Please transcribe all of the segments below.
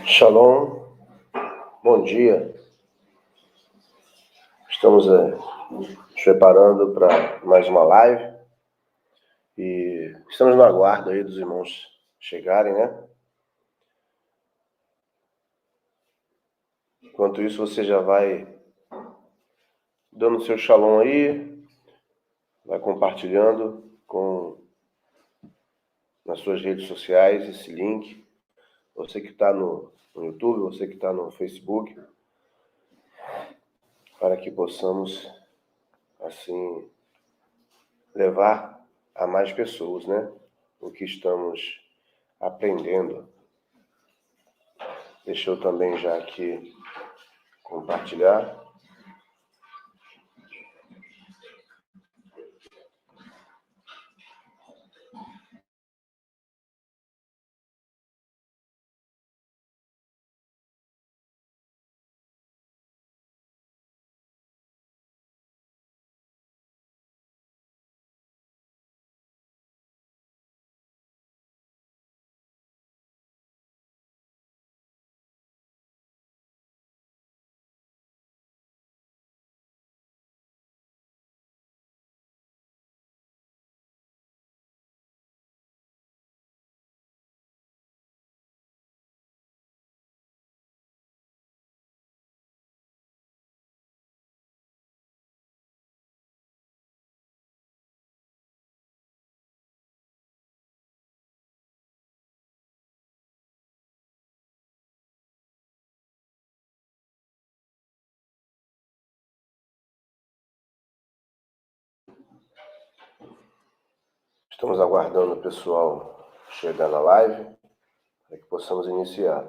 Shalom, bom dia. Estamos nos preparando para mais uma live e estamos no aguardo aí dos irmãos chegarem, né? Enquanto isso, você já vai dando seu shalom aí, vai compartilhando nas suas redes sociais esse link. Você que está no YouTube, você que está no Facebook, para que possamos, assim, levar a mais pessoas, né? O que estamos aprendendo. Deixa eu também já aqui compartilhar. Estamos aguardando o pessoal chegar na live para que possamos iniciar.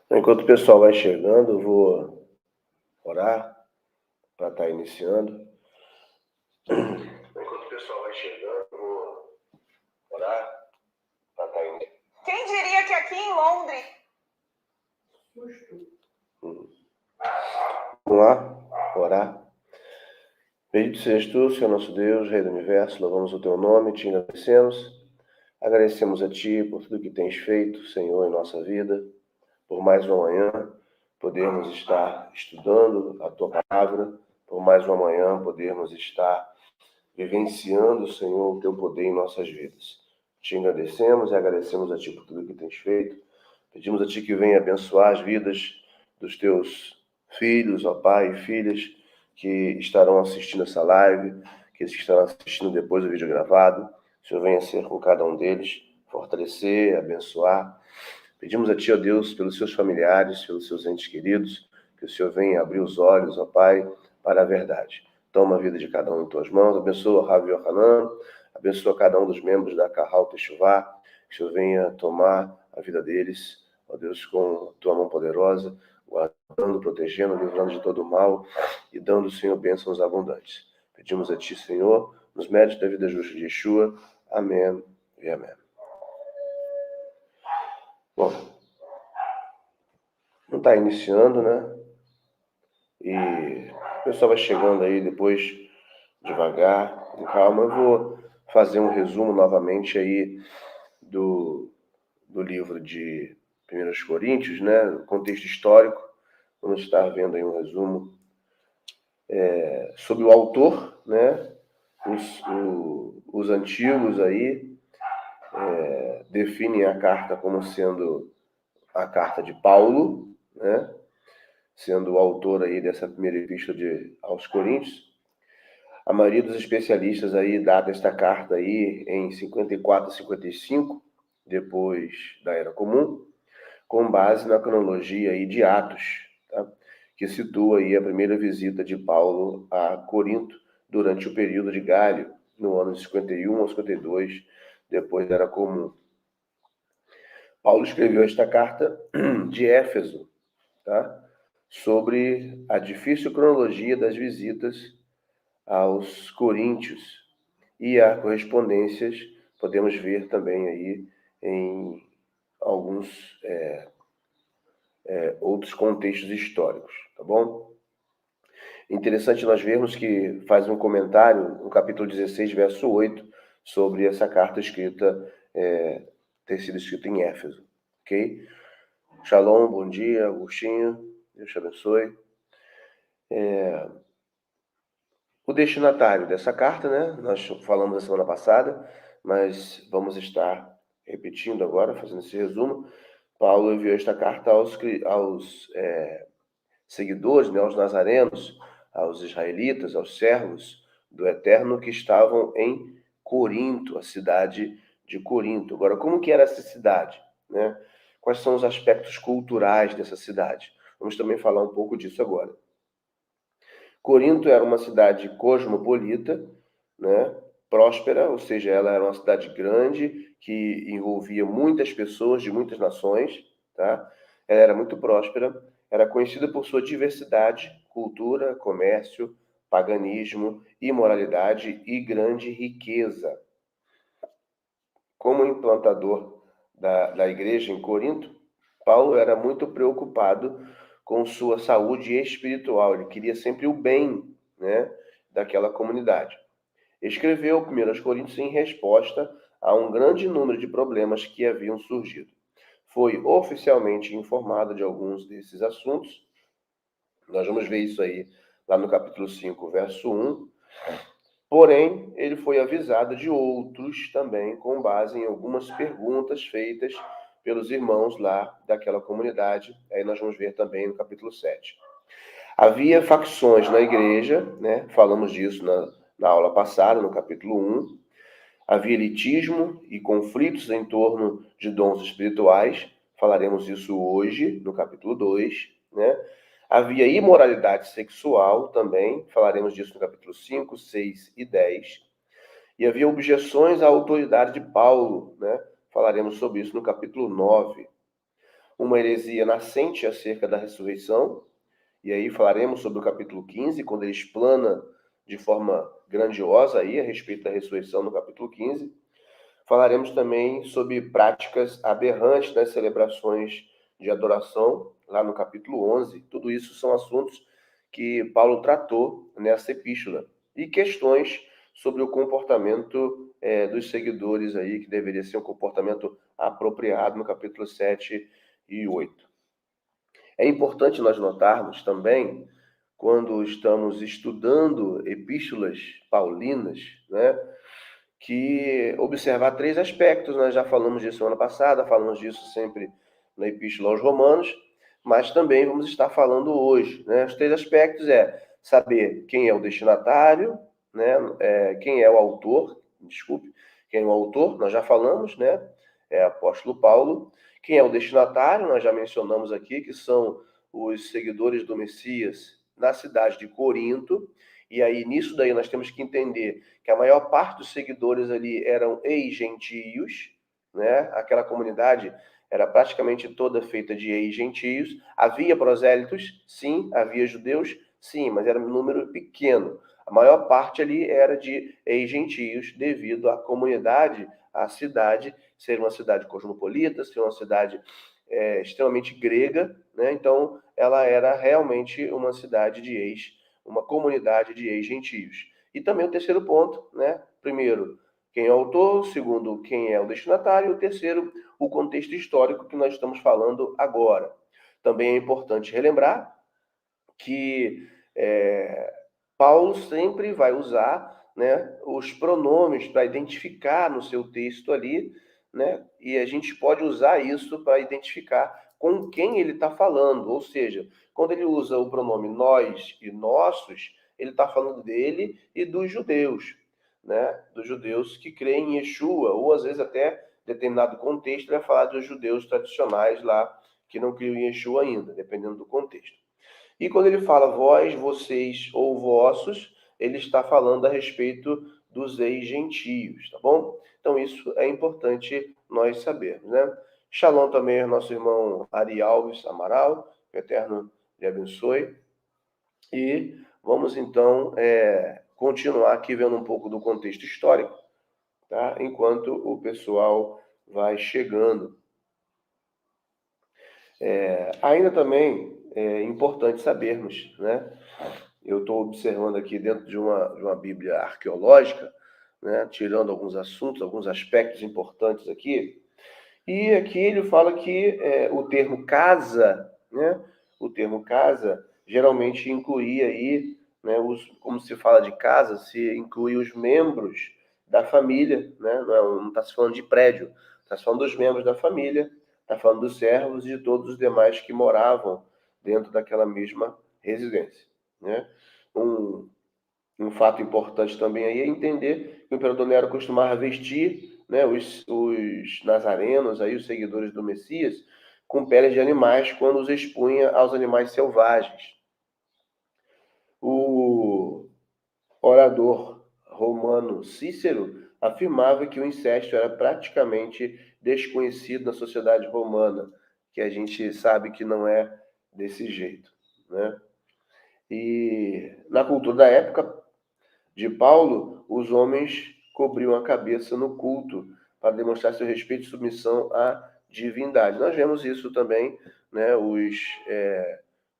Enquanto o pessoal vai chegando, eu vou orar para estar iniciando. Enquanto o pessoal vai chegando, eu vou orar para estar iniciando. Quem diria que aqui em Londres... Vamos lá, orar. Bendito sejas tu, Senhor nosso Deus, Rei do Universo, louvamos o teu nome, te agradecemos. Agradecemos a ti por tudo que tens feito, Senhor, em nossa vida, por mais uma manhã podermos estar estudando a tua palavra, por mais uma manhã podermos estar vivenciando, Senhor, o teu poder em nossas vidas. Te agradecemos e agradecemos a ti por tudo que tens feito. Pedimos a ti que venha abençoar as vidas dos teus filhos, ó Pai, e filhas que estarão assistindo essa live, que estarão assistindo depois o vídeo gravado. O Senhor venha ser com cada um deles, fortalecer, abençoar. Pedimos a ti, ó Deus, pelos seus familiares, pelos seus entes queridos, que o Senhor venha abrir os olhos, ó Pai, para a verdade. Toma a vida de cada um em tuas mãos, abençoa Ravi Yohanan, abençoa cada um dos membros da Kahal Teshuvah, que o Senhor venha tomar a vida deles, ó Deus, com tua mão poderosa, guardando, protegendo, livrando de todo mal e dando, Senhor, bênçãos abundantes. Pedimos a ti, Senhor, nos méritos da vida justa de Yeshua. Amém e amém. Bom, não está iniciando, né? E o pessoal vai chegando aí depois, devagar, com calma. Eu vou fazer um resumo novamente aí do livro de 1 Coríntios, né? O contexto histórico. Vamos estar vendo aí um resumo sobre o autor, né? Os antigos aí definem a carta como sendo a carta de Paulo, né? Sendo o autor aí dessa primeira epístola aos Coríntios. A maioria dos especialistas aí data esta carta aí em 54 a 55, depois da Era Comum, com base na cronologia aí de Atos, tá? Que situa aí a primeira visita de Paulo a Corinto durante o período de Gálio, no ano de 51 a 52, depois da Era Comum. Paulo escreveu esta carta de Éfeso, tá? Sobre a difícil cronologia das visitas aos coríntios e as correspondências podemos ver também aí em alguns outros contextos históricos, tá bom? Interessante nós vermos que faz um comentário no capítulo 16, verso 8, sobre essa carta escrita, ter sido escrita em Éfeso, ok? Shalom, bom dia, Agostinho, Deus te abençoe. O destinatário dessa carta, né? Nós falamos na semana passada, mas vamos estar repetindo agora, fazendo esse resumo. Paulo enviou esta carta aos seguidores, né, aos nazarenos, aos israelitas, aos servos do Eterno que estavam em Corinto, a cidade de Corinto. Agora, como que era essa cidade, né? Quais são os aspectos culturais dessa cidade? Vamos também falar um pouco disso agora. Corinto era uma cidade cosmopolita, né? Próspera, ou seja, ela era uma cidade grande que envolvia muitas pessoas de muitas nações, tá? Ela era muito próspera, era conhecida por sua diversidade, cultura, comércio, paganismo, imoralidade e grande riqueza. Como implantador da igreja em Corinto, Paulo era muito preocupado com sua saúde espiritual. Ele queria sempre o bem, né, daquela comunidade. Escreveu 1 Coríntios em resposta a um grande número de problemas que haviam surgido. Foi oficialmente informado de alguns desses assuntos. Nós vamos ver isso aí lá no capítulo 5, verso 1. Porém, ele foi avisado de outros também, com base em algumas perguntas feitas pelos irmãos lá daquela comunidade. Aí nós vamos ver também no capítulo 7. Havia facções na igreja, né? Falamos disso na aula passada, no capítulo 1. Havia elitismo e conflitos em torno de dons espirituais. Falaremos disso hoje, no capítulo 2, né? Havia imoralidade sexual também, falaremos disso no capítulo 5, 6 e 10. E havia objeções à autoridade de Paulo, né? Falaremos sobre isso no capítulo 9. Uma heresia nascente acerca da ressurreição, e aí falaremos sobre o capítulo 15, quando ele explana de forma grandiosa aí a respeito da ressurreição no capítulo 15. Falaremos também sobre práticas aberrantes nas celebrações de adoração, lá no capítulo 11. Tudo isso são assuntos que Paulo tratou nessa epístola. E questões sobre o comportamento dos seguidores aí, que deveria ser um comportamento apropriado no capítulo 7 e 8. É importante nós notarmos também, quando estamos estudando epístolas paulinas, né, que observar três aspectos. Nós já falamos disso semana passada, falamos disso sempre na Epístola aos Romanos, mas também vamos estar falando hoje, né? Os três aspectos é saber quem é o destinatário, né? Quem é o autor, quem é o autor, nós já falamos, né? É o apóstolo Paulo. Quem é o destinatário, nós já mencionamos aqui, que são os seguidores do Messias na cidade de Corinto. E aí, nisso daí, nós temos que entender que a maior parte dos seguidores ali eram ex-gentios, né? Aquela comunidade era praticamente toda feita de ex-gentios. Havia prosélitos, sim. Havia judeus, sim, mas era um número pequeno. A maior parte ali era de ex-gentios, devido à comunidade, à cidade, ser uma cidade cosmopolita, ser uma cidade extremamente grega, né? Então, ela era realmente uma cidade de uma comunidade de ex-gentios. E também o terceiro ponto, né? Primeiro, quem é o autor, segundo, quem é o destinatário, e o terceiro, o contexto histórico que nós estamos falando agora. Também é importante relembrar que Paulo sempre vai usar, né, os pronomes para identificar no seu texto ali, né, e a gente pode usar isso para identificar com quem ele está falando. Ou seja, quando ele usa o pronome nós e nossos, ele está falando dele e dos judeus, né? Dos judeus que creem em Yeshua, ou às vezes até em determinado contexto ele vai falar dos judeus tradicionais lá, que não criam em Yeshua ainda, dependendo do contexto. E quando ele fala vós, vocês ou vossos, ele está falando a respeito dos ex-gentios, tá bom? Então isso é importante nós sabermos, né? Shalom também ao nosso irmão Ari Alves Amaral, que o Eterno lhe abençoe. E vamos então continuar aqui vendo um pouco do contexto histórico, tá? Enquanto o pessoal vai chegando. Ainda também é importante sabermos, né? Eu estou observando aqui dentro de uma Bíblia arqueológica, né? Tirando alguns assuntos, alguns aspectos importantes aqui. E aqui ele fala que o termo casa, né? O termo casa geralmente incluía aí, né? Como se fala de casa, se inclui os membros da família, né? Não está se falando de prédio, está se falando dos membros da família, está falando dos servos e de todos os demais que moravam dentro daquela mesma residência, né? Um fato importante também aí é entender que o imperador Nero costumava vestir, né, os nazarenos, aí, os seguidores do Messias, com peles de animais quando os expunha aos animais selvagens. O orador romano Cícero afirmava que o incesto era praticamente desconhecido na sociedade romana, que a gente sabe que não é desse jeito, né? E na cultura da época de Paulo, os homens cobriam a cabeça no culto para demonstrar seu respeito e submissão à divindade. Nós vemos isso também, né? Os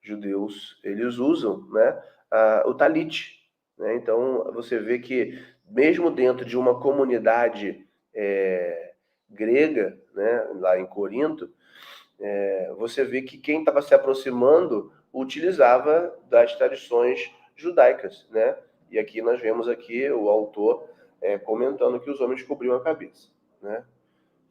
judeus, eles usam, né, o talit, né? Então, você vê que mesmo dentro de uma comunidade grega, né, lá em Corinto, você vê que quem estava se aproximando utilizava das tradições judaicas, né? E aqui nós vemos aqui o autor comentando que os homens cobriam a cabeça, né?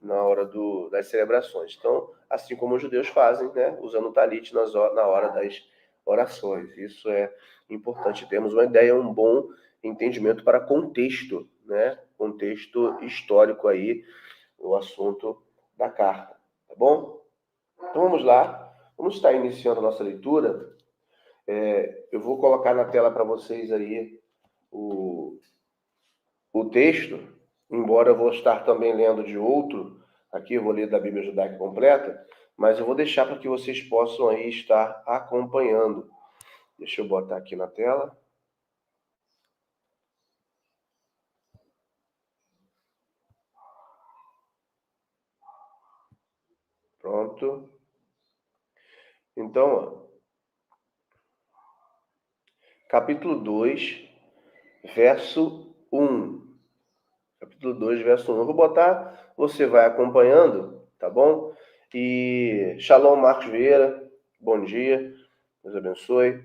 Na hora das celebrações. Então, assim como os judeus fazem, né? Usando o talit na hora das orações. Isso é importante. Temos uma ideia, um bom entendimento para contexto, né? Contexto histórico aí, o assunto da carta, tá bom? Então vamos lá, vamos estar iniciando a nossa leitura. Eu vou colocar na tela para vocês aí o texto, embora eu vou estar também lendo de outro, aqui eu vou ler da Bíblia Judaica Completa, mas eu vou deixar para que vocês possam aí estar acompanhando. Deixa eu botar aqui na tela. Pronto. Então, ó, capítulo 2, verso 1. Capítulo 2, verso 1. Eu vou botar, você vai acompanhando, tá bom? E Shalom Marcos Vieira, bom dia, Deus abençoe.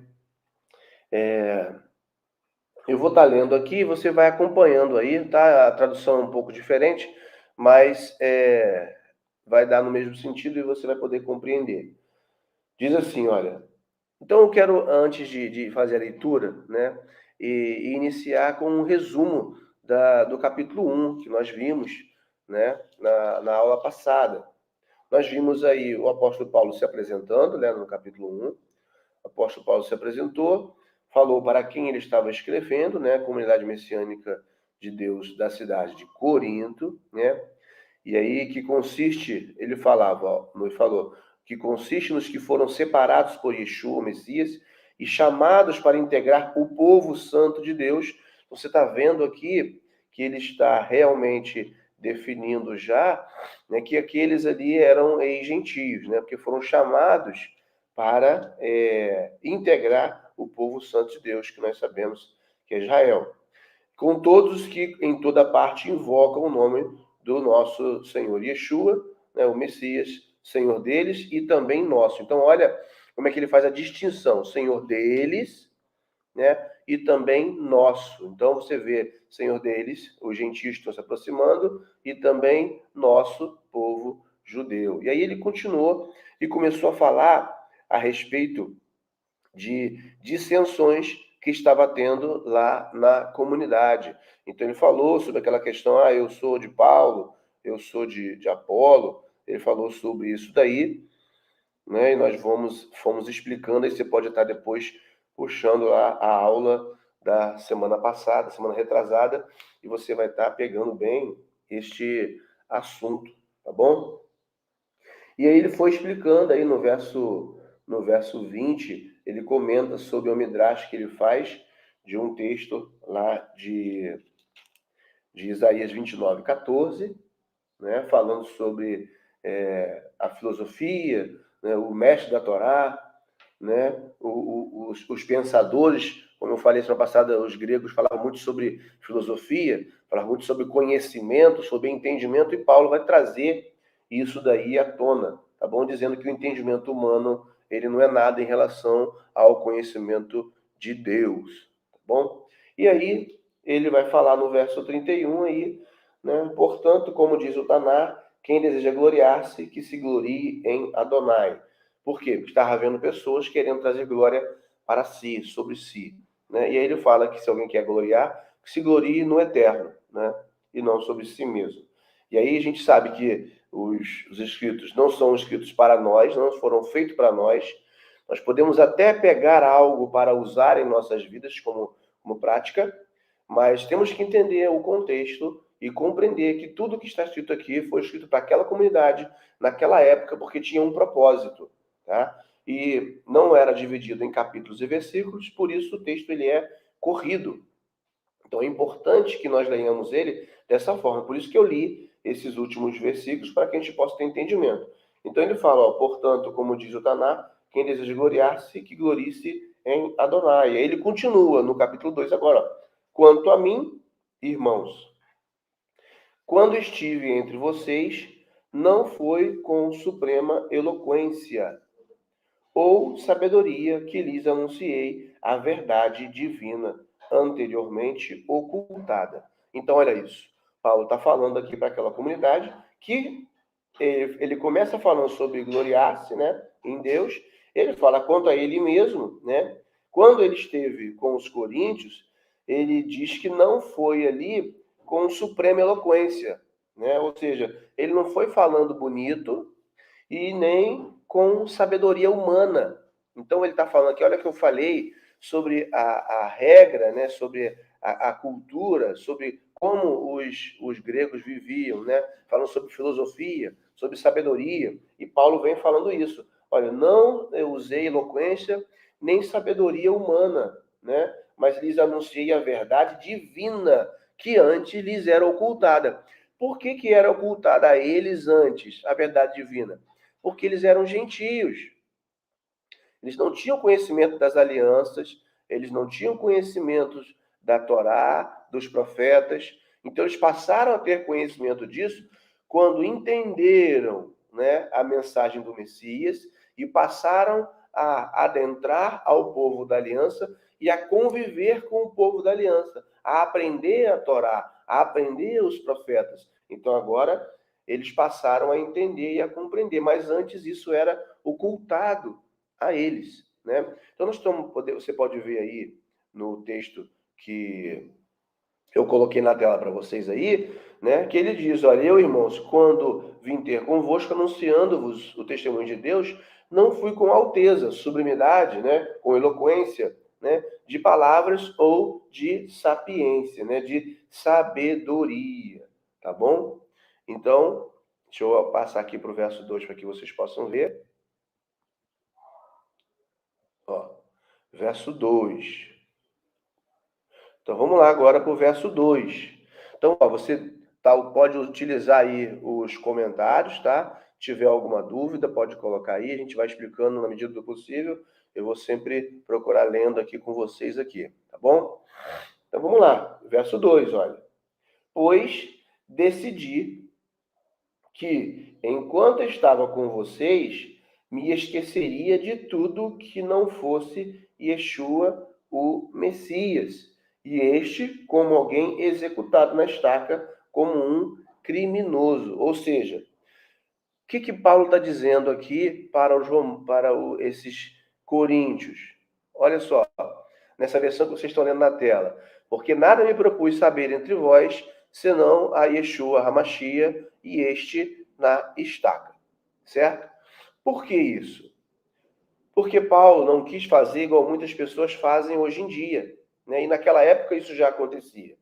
Eu vou estar lendo aqui, você vai acompanhando aí, tá? A tradução é um pouco diferente, mas vai dar no mesmo sentido e você vai poder compreender. Diz assim, olha, então eu quero, antes de fazer a leitura, né, e iniciar com um resumo do capítulo 1, que nós vimos, né, na aula passada. Nós vimos aí o apóstolo Paulo se apresentando, né, no capítulo 1. O apóstolo Paulo se apresentou, falou para quem ele estava escrevendo, né, a comunidade messiânica de Deus da cidade de Corinto, né, e aí que consiste, ele falava, ó, ele falou, que consiste nos que foram separados por Yeshua, o Messias, e chamados para integrar o povo santo de Deus. Você está vendo aqui que ele está realmente definindo já, né, que aqueles ali eram ex-gentios, né, porque foram chamados para integrar o povo santo de Deus, que nós sabemos que é Israel. Com todos que em toda parte invocam o nome do nosso Senhor Yeshua, né, o Messias, Senhor deles e também nosso. Então, olha como é que ele faz a distinção, Senhor deles, né, e também nosso. Então, você vê, Senhor deles, os gentios estão se aproximando, e também nosso povo judeu. E aí ele continuou e começou a falar a respeito de dissensões que estava tendo lá na comunidade. Então ele falou sobre aquela questão, eu sou de Paulo, eu sou de Apolo, ele falou sobre isso daí, né? E nós fomos explicando, aí você pode estar depois puxando lá a aula da semana passada, semana retrasada, e você vai estar pegando bem este assunto, tá bom? E aí ele foi explicando aí no verso 20, ele comenta sobre o midrash que ele faz de um texto lá de Isaías 29:14, né, falando sobre a filosofia, né, o mestre da Torá, né, os pensadores, como eu falei semana passada, os gregos falavam muito sobre filosofia, falavam muito sobre conhecimento, sobre entendimento, e Paulo vai trazer isso daí à tona, tá bom? Dizendo que o entendimento humano, ele não é nada em relação ao conhecimento de Deus, tá bom? E aí, ele vai falar no verso 31 aí, né? Portanto, como diz o Taná, quem deseja gloriar-se, que se glorie em Adonai. Por quê? Porque estava havendo pessoas querendo trazer glória para si, sobre si, né? E aí ele fala que se alguém quer gloriar, que se glorie no eterno, né? E não sobre si mesmo. E aí a gente sabe que os escritos não são escritos para nós, não foram feitos para nós. Nós podemos até pegar algo para usar em nossas vidas como prática, mas temos que entender o contexto e compreender que tudo que está escrito aqui foi escrito para aquela comunidade, naquela época, porque tinha um propósito, tá? E não era dividido em capítulos e versículos, por isso o texto ele é corrido. Então é importante que nós leiamos ele dessa forma. Por isso que eu li esses últimos versículos, para que a gente possa ter entendimento. Então ele fala, portanto, como diz o Taná, quem deseja gloriar-se, que glorie-se em Adonai. E aí ele continua no capítulo 2 agora. Quanto a mim, irmãos, quando estive entre vocês, não foi com suprema eloquência ou sabedoria que lhes anunciei a verdade divina anteriormente ocultada. Então, olha isso. Paulo está falando aqui para aquela comunidade que ele começa falando sobre gloriar-se, né, em Deus. Ele fala quanto a ele mesmo, né? Quando ele esteve com os coríntios, ele diz que não foi ali com suprema eloquência, né? Ou seja, ele não foi falando bonito e nem com sabedoria humana. Então ele está falando aqui, olha que eu falei sobre a regra, né, sobre a cultura, sobre como os gregos viviam, né, falando sobre filosofia, sobre sabedoria, e Paulo vem falando isso. Olha, não eu usei eloquência nem sabedoria humana, né, mas lhes anunciei a verdade divina que antes lhes era ocultada. Por que era ocultada a eles antes a verdade divina? Porque eles eram gentios. Eles não tinham conhecimento das alianças, eles não tinham conhecimento da Torá, dos profetas. Então eles passaram a ter conhecimento disso quando entenderam, né, a mensagem do Messias e passaram a adentrar ao povo da aliança e a conviver com o povo da aliança, a aprender a Torá, a aprender os profetas. Então agora eles passaram a entender e a compreender, mas antes isso era ocultado a eles, né? Então você pode ver aí no texto que eu coloquei na tela para vocês aí, né, que ele diz, olha, eu, irmãos, quando vim ter convosco, anunciando-vos o testemunho de Deus, não fui com alteza, sublimidade, né, com eloquência, né, de palavras ou de sapiência, né, de sabedoria, tá bom? Então, deixa eu passar aqui para o verso 2 para que vocês possam ver. Ó, verso 2. Então vamos lá agora para o verso 2. Então, ó, você pode utilizar aí os comentários, tá? Se tiver alguma dúvida, pode colocar aí, a gente vai explicando na medida do possível. Eu vou sempre procurar lendo aqui com vocês aqui, tá bom? Então vamos lá, verso 2, olha. Pois decidi que, enquanto estava com vocês, me esqueceria de tudo que não fosse Yeshua, o Messias, e este como alguém executado na estaca, como um criminoso. Ou seja, o que Paulo está dizendo aqui para esses coríntios? Olha só, nessa versão que vocês estão lendo na tela. Porque nada me propus saber entre vós, senão a Yeshua HaMashiach e este na estaca. Certo? Por que isso? Porque Paulo não quis fazer igual muitas pessoas fazem hoje em dia, né? E naquela época isso já acontecia.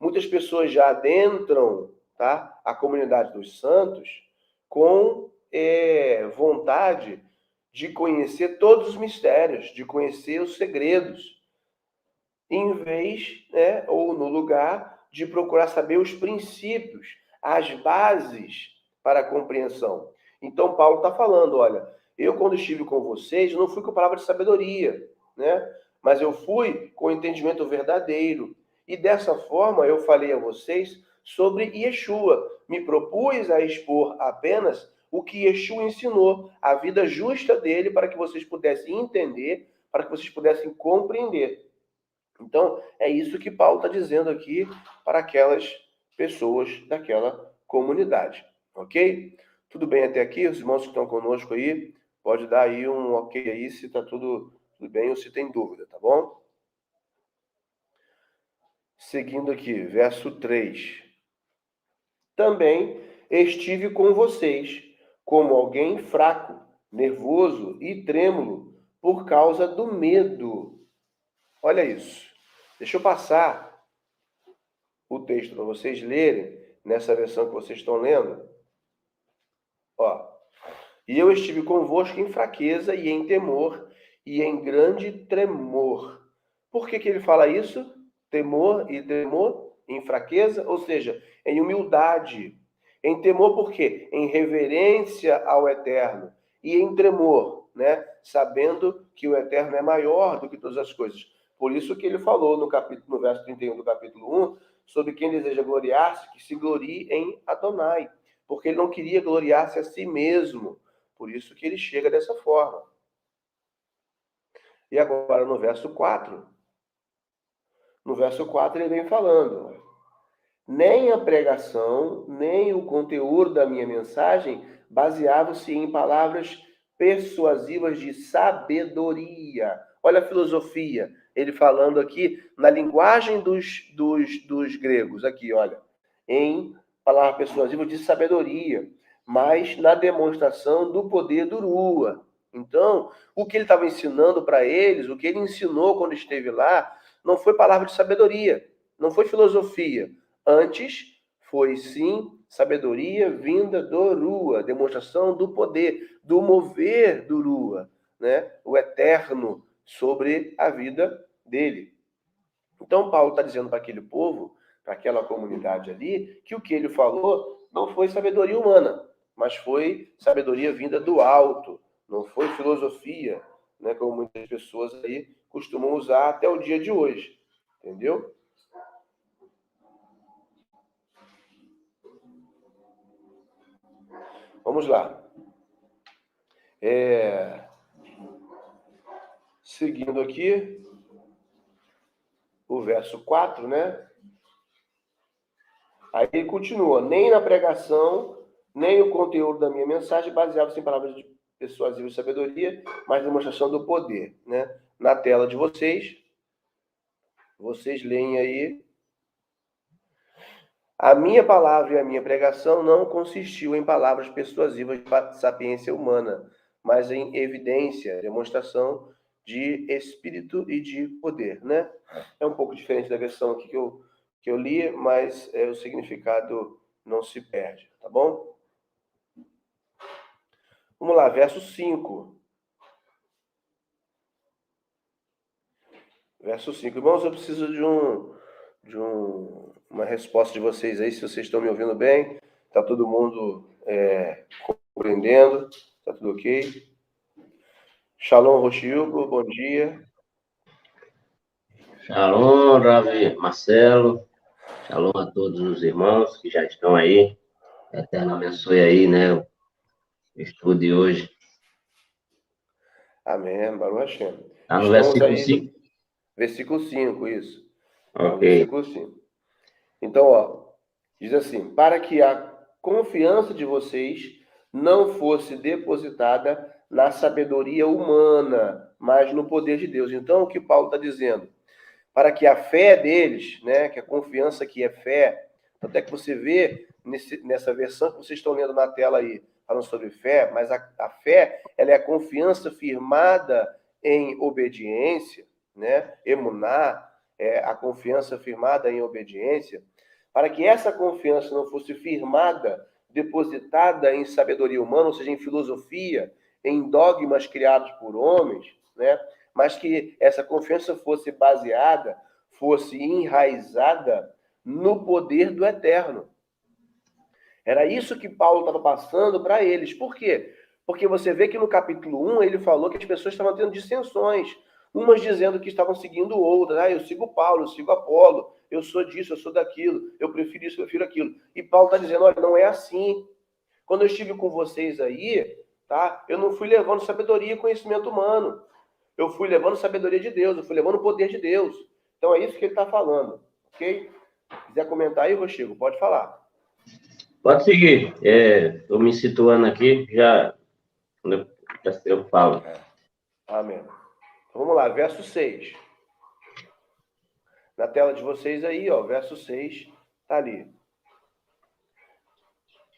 Muitas pessoas já adentram, tá, a comunidade dos santos com vontade de conhecer todos os mistérios, de conhecer os segredos, em vez, né, ou no lugar de procurar saber os princípios, as bases para a compreensão. Então Paulo está falando, olha, eu quando estive com vocês, não fui com palavra de sabedoria, né? Mas eu fui com o entendimento verdadeiro. E dessa forma eu falei a vocês sobre Yeshua. Me propus a expor apenas o que Yeshua ensinou, a vida justa dele, para que vocês pudessem entender, para que vocês pudessem compreender. Então, é isso que Paulo está dizendo aqui para aquelas pessoas daquela comunidade, ok? Tudo bem até aqui? Os irmãos que estão conosco aí, pode dar aí um ok aí se está tudo bem ou se tem dúvida, tá bom? Seguindo aqui, verso 3. Também estive com vocês como alguém fraco, nervoso e trêmulo por causa do medo. Olha isso. Deixa eu passar o texto para vocês lerem nessa versão que vocês estão lendo. Ó. E eu estive convosco em fraqueza e em temor e em grande tremor. Por que ele fala isso? Temor e tremor em fraqueza, ou seja, em humildade. Em temor por quê? Em reverência ao Eterno. E em tremor, né? Sabendo que o Eterno é maior do que todas as coisas. Por isso que ele falou no verso 31 do capítulo 1, sobre quem deseja gloriar-se, que se glorie em Adonai. Porque ele não queria gloriar-se a si mesmo. Por isso que ele chega dessa forma. E agora no verso 4. No verso 4 ele vem falando: nem a pregação, nem o conteúdo da minha mensagem baseavam-se em palavras persuasivas de sabedoria. Olha a filosofia, ele falando aqui na linguagem dos gregos, aqui, olha, em palavras persuasivas de sabedoria, mas na demonstração do poder do Rua. Então, o que ele estava ensinando para eles, o que ele ensinou quando esteve lá, não foi palavra de sabedoria, não foi filosofia. Antes, foi sim sabedoria vinda do Rua, demonstração do poder, do mover do Rua, né? O eterno sobre a vida dele. Então, Paulo está dizendo para aquele povo, para aquela comunidade ali, que o que ele falou não foi sabedoria humana, mas foi sabedoria vinda do alto, não foi filosofia, né? Como muitas pessoas aí costumam usar até o dia de hoje, entendeu? Vamos lá. Seguindo aqui, o verso 4, né? Aí ele continua: nem na pregação, nem o conteúdo da minha mensagem baseava-se em palavras de persuasivas de sabedoria, mas demonstração do poder, né? Na tela de vocês leem aí: a minha palavra e a minha pregação não consistiu em palavras persuasivas de sapiência humana, mas em evidência, demonstração de espírito e de poder, né? É um pouco diferente da versão aqui que eu li, mas o significado não se perde, tá bom? Vamos lá, verso 5. Verso 5. Irmãos, eu preciso de uma resposta de vocês aí, se vocês estão me ouvindo bem. Está todo mundo compreendendo? Está tudo ok? Shalom, Rochilgo, bom dia. Shalom, Ravi Marcelo. Shalom a todos os irmãos que já estão aí. Eterno abençoe aí, né, o estudo de hoje. Amém, Baruch Hashem. Está no versículo 5? Versículo 5, isso. Ok. Versículo 5. Então, ó, diz assim: para que a confiança de vocês não fosse depositada na sabedoria humana, mas no poder de Deus. Então, o que Paulo está dizendo? para que a fé deles, né, que a confiança que é fé, até que você vê nessa versão que vocês estão lendo na tela aí, falando sobre fé, mas a fé, ela é a confiança firmada em obediência, né? Emuná é a confiança firmada em obediência, para que essa confiança não fosse firmada, depositada em sabedoria humana, ou seja, em filosofia, em dogmas criados por homens, né? Mas que essa confiança fosse baseada, fosse enraizada no poder do eterno. Era isso que Paulo estava passando para eles. Por quê? Porque você vê que no capítulo 1 ele falou que as pessoas estavam tendo dissensões, umas dizendo que estavam seguindo outras. Ah, eu sigo Paulo, eu sigo Apolo, eu sou disso, eu sou daquilo, eu prefiro isso, eu prefiro aquilo. E Paulo está dizendo, olha, não é assim. Quando eu estive com vocês aí, tá? Eu não fui levando sabedoria e conhecimento humano. Eu fui levando sabedoria de Deus, eu fui levando o poder de Deus. Então é isso que ele está falando, ok? Se quiser comentar aí, Rochigo, pode falar. Pode seguir. Estou me situando aqui, já eu falo. Amém. Então, vamos lá, verso 6. Na tela de vocês aí, ó, verso 6 está ali.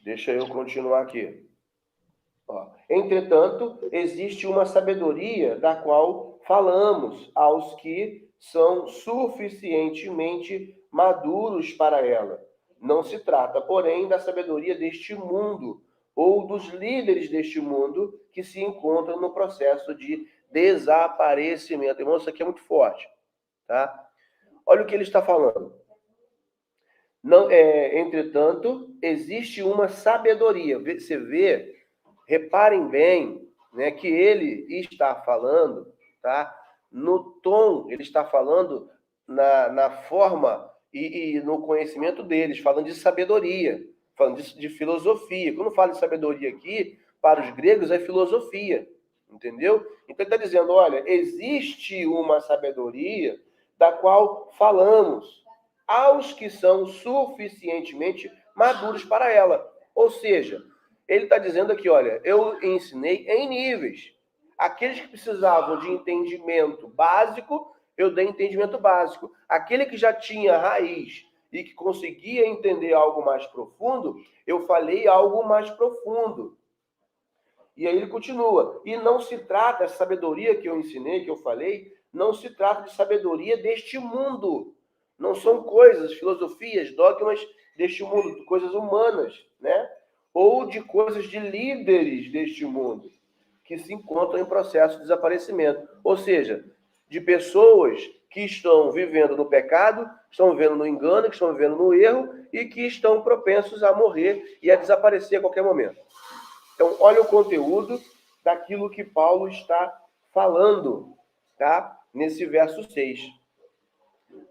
Deixa eu continuar aqui. Ó. Entretanto, existe uma sabedoria da qual falamos aos que são suficientemente maduros para ela. Não se trata, porém, da sabedoria deste mundo ou dos líderes deste mundo que se encontram no processo de desaparecimento. Irmão, isso aqui é muito forte, tá? Olha o que ele está falando. Não, entretanto, existe uma sabedoria. Você vê, reparem bem, né, que ele está falando, tá? No tom, ele está falando na forma e no conhecimento deles, falando de sabedoria, falando de filosofia. Quando fala de sabedoria aqui, para os gregos é filosofia, entendeu? Então ele está dizendo, olha, existe uma sabedoria da qual falamos aos que são suficientemente maduros para ela. Ou seja, ele está dizendo aqui, olha, eu ensinei em níveis. Aqueles que precisavam de entendimento básico, eu dei entendimento básico. Aquele que já tinha raiz e que conseguia entender algo mais profundo, eu falei algo mais profundo. E aí ele continua. E não se trata, essa sabedoria que eu ensinei, que eu falei, não se trata de sabedoria deste mundo. Não são coisas, filosofias, dogmas deste mundo, coisas humanas, né? Ou de coisas de líderes deste mundo, que se encontram em processo de desaparecimento. Ou seja, de pessoas que estão vivendo no pecado, estão vivendo no engano, que estão vivendo no erro e que estão propensos a morrer e a desaparecer a qualquer momento. Então, olha o conteúdo daquilo que Paulo está falando, tá? Nesse verso 6.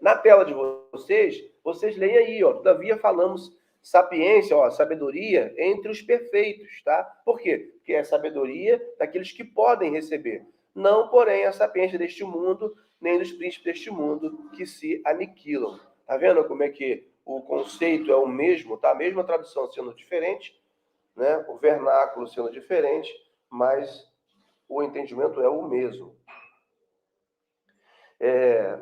Na tela de vocês leem aí, ó. Todavia falamos sapiência, ó, sabedoria entre os perfeitos, tá? Por quê? Porque é sabedoria daqueles que podem receber. Não, porém, a sapiência deste mundo, nem dos príncipes deste mundo que se aniquilam. Tá vendo como é que o conceito é o mesmo, tá? A mesma tradução sendo diferente, né? O vernáculo sendo diferente, mas o entendimento é o mesmo.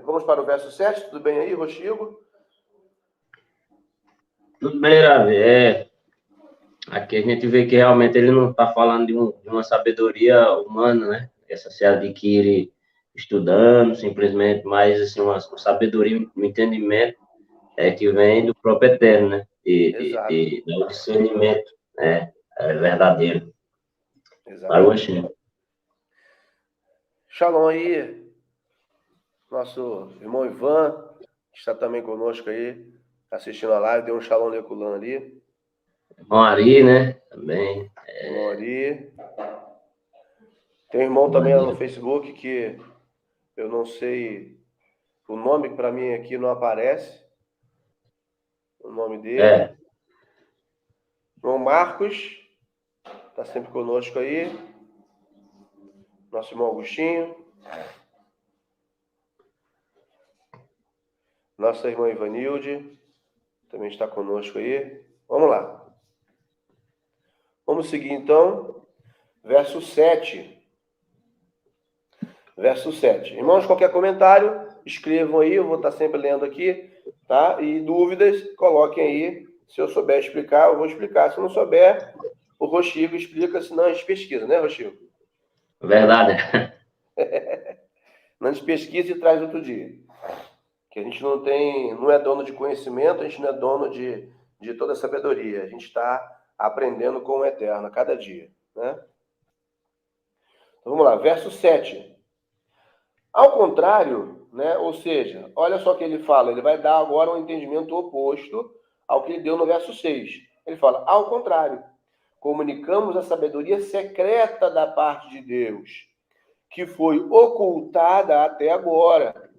Vamos para o verso 7, tudo bem aí, Rochigo? Tudo bem, Ravi. Aqui a gente vê que realmente ele não está falando de uma sabedoria humana, né? Essa se adquire estudando, simplesmente, mas assim, uma sabedoria, um entendimento que vem do próprio Eterno, né? Do discernimento, né? Verdadeiro. Para o Anchico. Shalom aí, nosso irmão Ivan, que está também conosco aí, assistindo a live, deu um shalom leculano ali. Irmão Ari, né? Também. Irmão Ari. Tem um irmão também lá no Facebook que eu não sei, o nome para mim aqui não aparece, o nome dele. Irmão Marcos, está sempre conosco aí. Nosso irmão Agostinho. Nossa irmã Ivanilde também está conosco aí. Vamos lá. Vamos seguir então. Verso 7. Verso 7. Irmãos, qualquer comentário, escrevam aí, eu vou estar sempre lendo aqui, tá? E dúvidas, coloquem aí. Se eu souber explicar, eu vou explicar. Se eu não souber, o Rochigo explica, senão a gente pesquisa, né, Rochigo? Verdade. Não, a gente pesquisa e traz outro dia. Que a gente não é dono de conhecimento, a gente não é dono de toda a sabedoria. A gente está aprendendo com o Eterno a cada dia, né? Então vamos lá, verso 7. Ao contrário, né? Ou seja, olha só o que ele fala, ele vai dar agora um entendimento oposto ao que ele deu no verso 6. Ele fala, ao contrário, comunicamos a sabedoria secreta da parte de Deus, que foi ocultada até agora.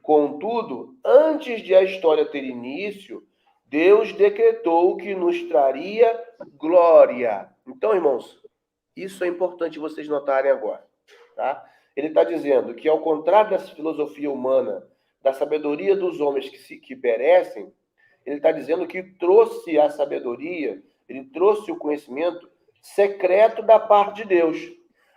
Contudo, antes de a história ter início, Deus decretou que nos traria glória. Então, irmãos, isso é importante vocês notarem agora, tá? Ele está dizendo que, ao contrário dessa filosofia humana, da sabedoria dos homens que perecem, ele está dizendo que trouxe a sabedoria, ele trouxe o conhecimento secreto da parte de Deus.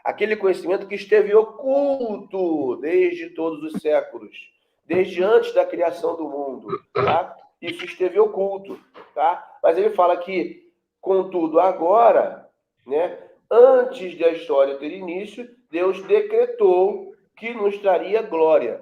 Aquele conhecimento que esteve oculto desde todos os séculos, desde antes da criação do mundo, tá? Isso esteve oculto, tá? Mas ele fala que, contudo, agora, né, antes da história ter início, Deus decretou que nos traria glória.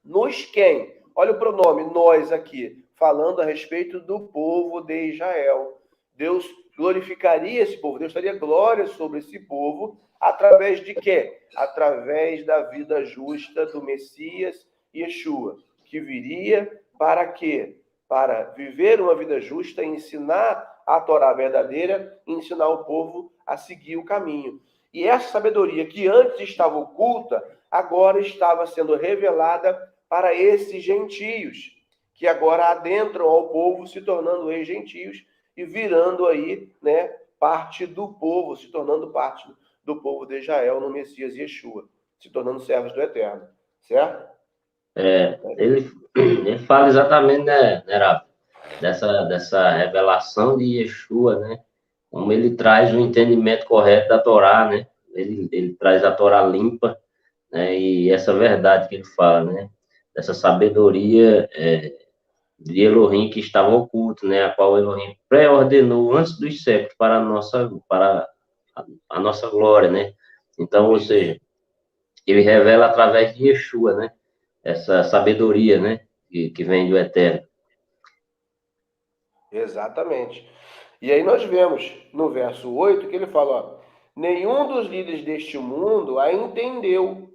Nos quem? Olha o pronome, nós aqui, falando a respeito do povo de Israel. Deus glorificaria esse povo, Deus traria glória sobre esse povo, através de quê? Através da vida justa do Messias Yeshua, que viria para quê? Para viver uma vida justa, ensinar a Torá verdadeira, ensinar o povo a seguir o caminho. E essa sabedoria que antes estava oculta, agora estava sendo revelada para esses gentios, que agora adentram ao povo, se tornando ex-gentios e virando aí, né, parte do povo, se tornando parte do povo de Israel no Messias Yeshua, se tornando servos do Eterno, certo? Ele fala exatamente, né, Rafa, dessa revelação de Yeshua, né? Como ele traz o entendimento correto da Torá, né? Ele traz a Torá limpa, né? E essa verdade que ele fala, né? Dessa sabedoria de Elohim que estava oculto, né? A qual Elohim pré-ordenou antes dos séculos para a nossa glória, né? Então, ou seja, ele revela através de Yeshua, né? Essa sabedoria, né? Que vem do Eterno. Exatamente. E aí nós vemos no verso 8 que ele fala, ó, nenhum dos líderes deste mundo a entendeu,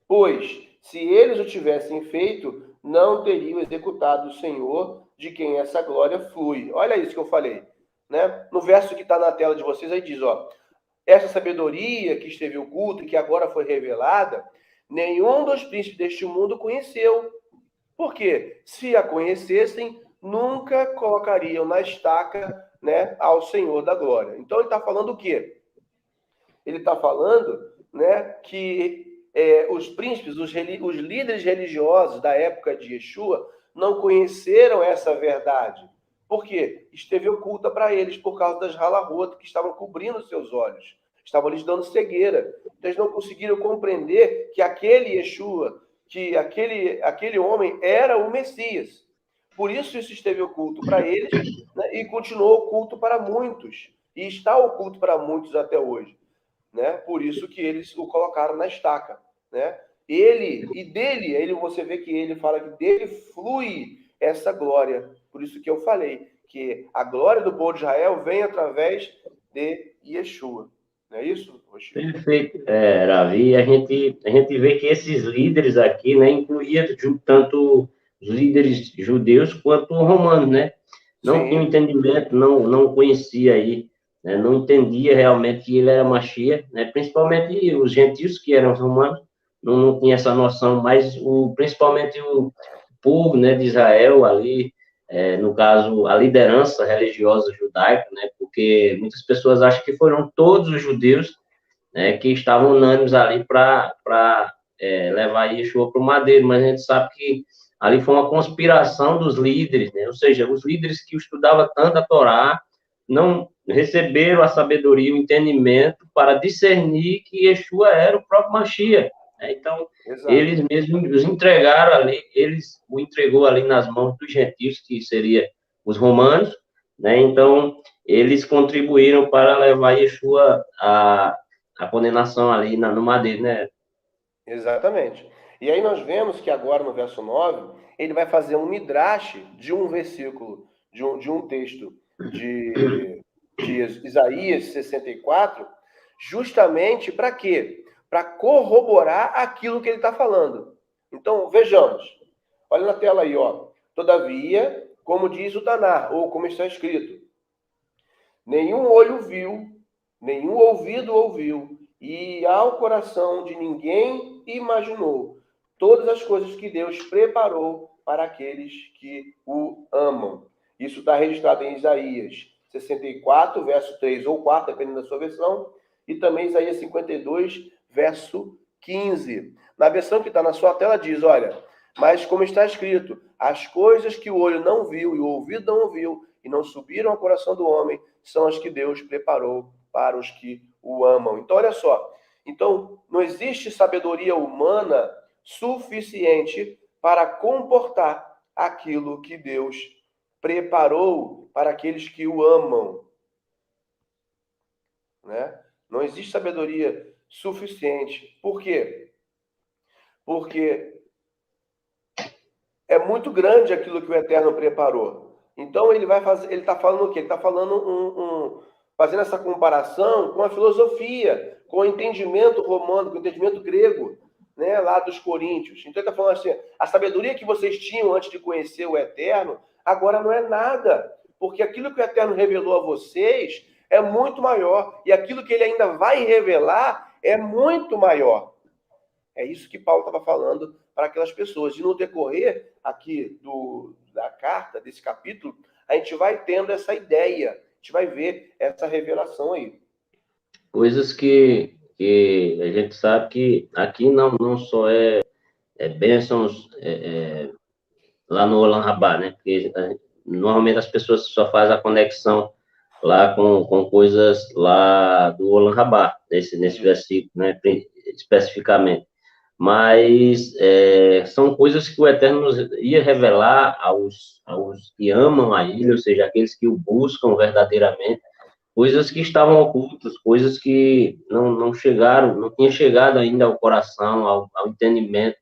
pois, se eles o tivessem feito, não teriam executado o Senhor, de quem essa glória flui. Olha isso que eu falei, né? No verso que está na tela de vocês, aí diz, ó, essa sabedoria que esteve oculta e que agora foi revelada, nenhum dos príncipes deste mundo conheceu. Por quê? Se a conhecessem, nunca colocariam na estaca, né, ao Senhor da glória. Então ele está falando o quê? Ele está falando, né, que os príncipes, os líderes religiosos da época de Yeshua não conheceram essa verdade. Por quê? Esteve oculta para eles por causa das ralarotas que estavam cobrindo seus olhos. Estavam lhes dando cegueira. Então eles não conseguiram compreender que aquele Yeshua, que aquele homem era o Messias. Por isso esteve oculto para eles, né, e continuou oculto para muitos. E está oculto para muitos até hoje. Né? Por isso que eles o colocaram na estaca, né? Você vê que ele fala que dele flui essa glória. Por isso que eu falei que a glória do povo de Israel vem através de Yeshua. Não é isso, Rochico? Perfeito, Ravi. A gente vê que esses líderes aqui, né, incluía tanto os líderes judeus quanto romanos, né? Não tinha entendimento, não conhecia aí, né, não entendia realmente que ele era Mashiach, né? Principalmente os gentios que eram romanos, não tinha essa noção, mas principalmente o povo, né, de Israel ali, no caso, a liderança religiosa judaica, né? Porque muitas pessoas acham que foram todos os judeus, né, que estavam unânimes ali para levar Yeshua para o madeiro, mas a gente sabe que ali foi uma conspiração dos líderes, né? Ou seja, os líderes que estudavam tanto a Torá não receberam a sabedoria, o entendimento para discernir que Yeshua era o próprio Mashiach, Então, Exato. eles mesmos os entregaram ali, eles o entregou ali nas mãos dos gentios, que seria os romanos, né? Então, eles contribuíram para levar Yeshua a condenação ali no madeiro, né? Exatamente. E aí nós vemos que agora no verso 9, ele vai fazer um midrash de um versículo, de um texto de Isaías 64, justamente para quê? Para corroborar aquilo que ele está falando. Então, vejamos. Olha na tela aí, ó. Todavia, como diz o Tanar, ou como está escrito, nenhum olho viu, nenhum ouvido ouviu, e ao coração de ninguém imaginou todas as coisas que Deus preparou para aqueles que o amam. Isso está registrado em Isaías 64, verso 3 ou 4, dependendo da sua versão, e também Isaías 52, verso 15. Na versão que está na sua tela diz, olha, mas como está escrito, as coisas que o olho não viu e o ouvido não ouviu e não subiram ao coração do homem são as que Deus preparou para os que o amam. Então, olha só. Então, não existe sabedoria humana suficiente para comportar aquilo que Deus preparou para aqueles que o amam. Né? Não existe sabedoria suficiente. Por quê? Porque é muito grande aquilo que o Eterno preparou. Então ele vai fazer, ele está falando o quê? Ele está falando fazendo essa comparação com a filosofia, com o entendimento romano, com o entendimento grego, né, lá dos coríntios. Então ele está falando assim, a sabedoria que vocês tinham antes de conhecer o Eterno, agora não é nada, porque aquilo que o Eterno revelou a vocês é muito maior, e aquilo que ele ainda vai revelar é muito maior. É isso que Paulo estava falando para aquelas pessoas. E no decorrer aqui da carta, desse capítulo, a gente vai tendo essa ideia, a gente vai ver essa revelação aí. Coisas que a gente sabe que aqui não só é bênçãos lá no Olam Rabá, né? Porque normalmente as pessoas só fazem a conexão lá com coisas lá do Olam Rabá, nesse versículo, né? Especificamente. Mas são coisas que o Eterno ia revelar aos que amam a Ele, ou seja, aqueles que o buscam verdadeiramente, coisas que estavam ocultas, coisas que não chegaram, não tinha chegado ainda ao coração, ao entendimento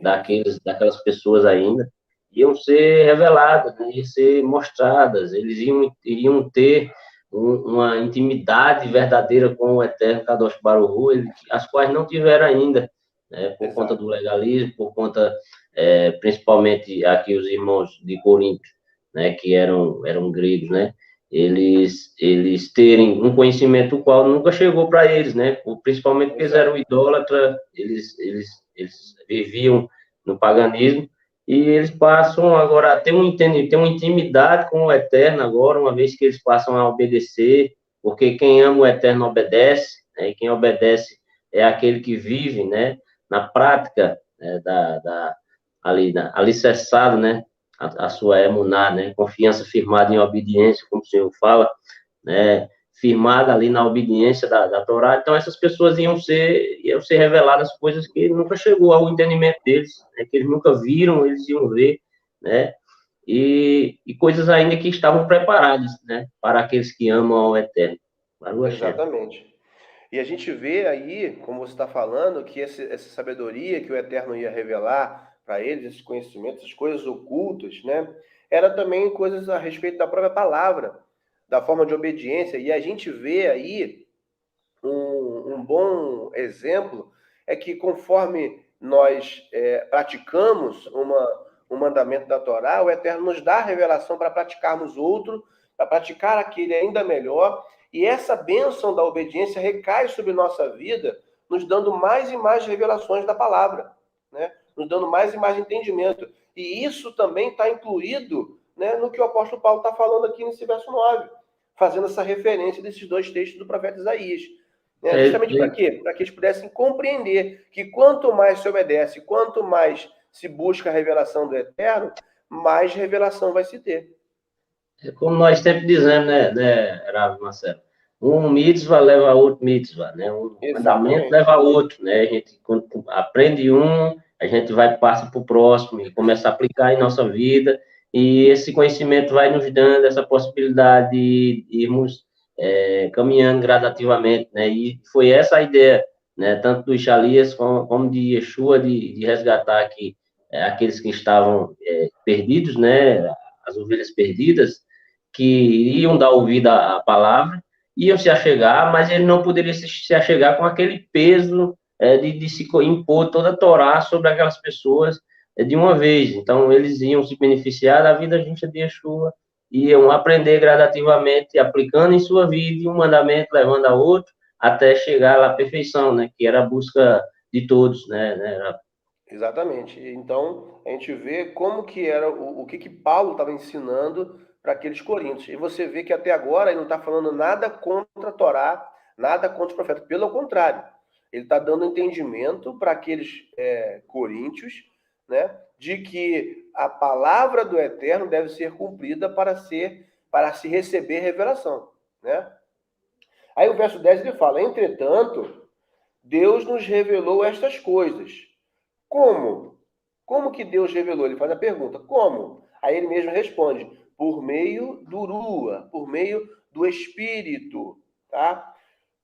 daquelas pessoas ainda, iam ser reveladas, né? Iam ser mostradas, eles iriam ter uma intimidade verdadeira com o Eterno Kadosh Baruch Hu, as quais não tiveram ainda, né? Por Exato. conta do legalismo, por conta, principalmente aqui os irmãos de Corinto, né? Que eram gregos, né? Eles terem um conhecimento o qual nunca chegou para eles, né? Principalmente porque eles eram idólatras, eles viviam no paganismo, e eles passam agora a ter uma intimidade com o Eterno agora, uma vez que eles passam a obedecer, porque quem ama o Eterno obedece, né? E quem obedece é aquele que vive, né? Na prática, né? Alicerçado, né? A sua emuná, né? Confiança firmada em obediência, como o Senhor fala, né? Firmada ali na obediência da Torá. Então, essas pessoas iam ser reveladas coisas que nunca chegou ao entendimento deles, né? Que eles nunca viram, eles iam ver, né? E coisas ainda que estavam preparadas, né? Para aqueles que amam ao Eterno. Exatamente. E a gente vê aí, como você está falando, que essa sabedoria que o Eterno ia revelar para eles, esses conhecimentos, essas coisas ocultas, né? Era também coisas a respeito da própria palavra, da forma de obediência. E a gente vê aí um bom exemplo, é que conforme nós praticamos um mandamento da Torá, o Eterno nos dá a revelação para praticarmos outro, para praticar aquele ainda melhor. E essa bênção da obediência recai sobre nossa vida, nos dando mais e mais revelações da palavra, né? Nos dando mais e mais entendimento. E isso também está incluído, né, no que o apóstolo Paulo está falando aqui nesse verso 9, fazendo essa referência desses dois textos do profeta Isaías. Justamente para quê? Para que eles pudessem compreender que quanto mais se obedece, quanto mais se busca a revelação do Eterno, mais revelação vai se ter. Como nós sempre dizemos, né Rav Marcelo? um mitzvah leva a outro mitzvah, né? Um mandamento leva a outro, né? A gente quando aprende um, a gente vai passa para o próximo e começa a aplicar em nossa vida, e esse conhecimento vai nos dando essa possibilidade de irmos caminhando gradativamente, né? E foi essa a ideia, né? Tanto do Ishalias como de Yeshua, de resgatar aqui aqueles que estavam perdidos, né? As ovelhas perdidas, que iam dar ouvido à palavra, iam se achegar, mas ele não poderia se achegar com aquele peso de se impor toda a Torá sobre aquelas pessoas de uma vez. Então, eles iam se beneficiar da vida justa de Yeshua, iam aprender gradativamente, aplicando em sua vida, um mandamento levando a outro, até chegar à perfeição, né? Que era a busca de todos, né? Exatamente. Então, a gente vê como que era o que Paulo estava ensinando para aqueles coríntios. E você vê que até agora ele não está falando nada contra a Torá, nada contra os profetas. Pelo contrário, ele está dando entendimento para aqueles coríntios, né, de que a palavra do Eterno deve ser cumprida para se receber revelação, né? Aí o verso 10 ele fala: entretanto, Deus nos revelou estas coisas. Como? Como que Deus revelou? Ele faz a pergunta, como? Aí ele mesmo responde, por meio do Rua, por meio do Espírito, tá?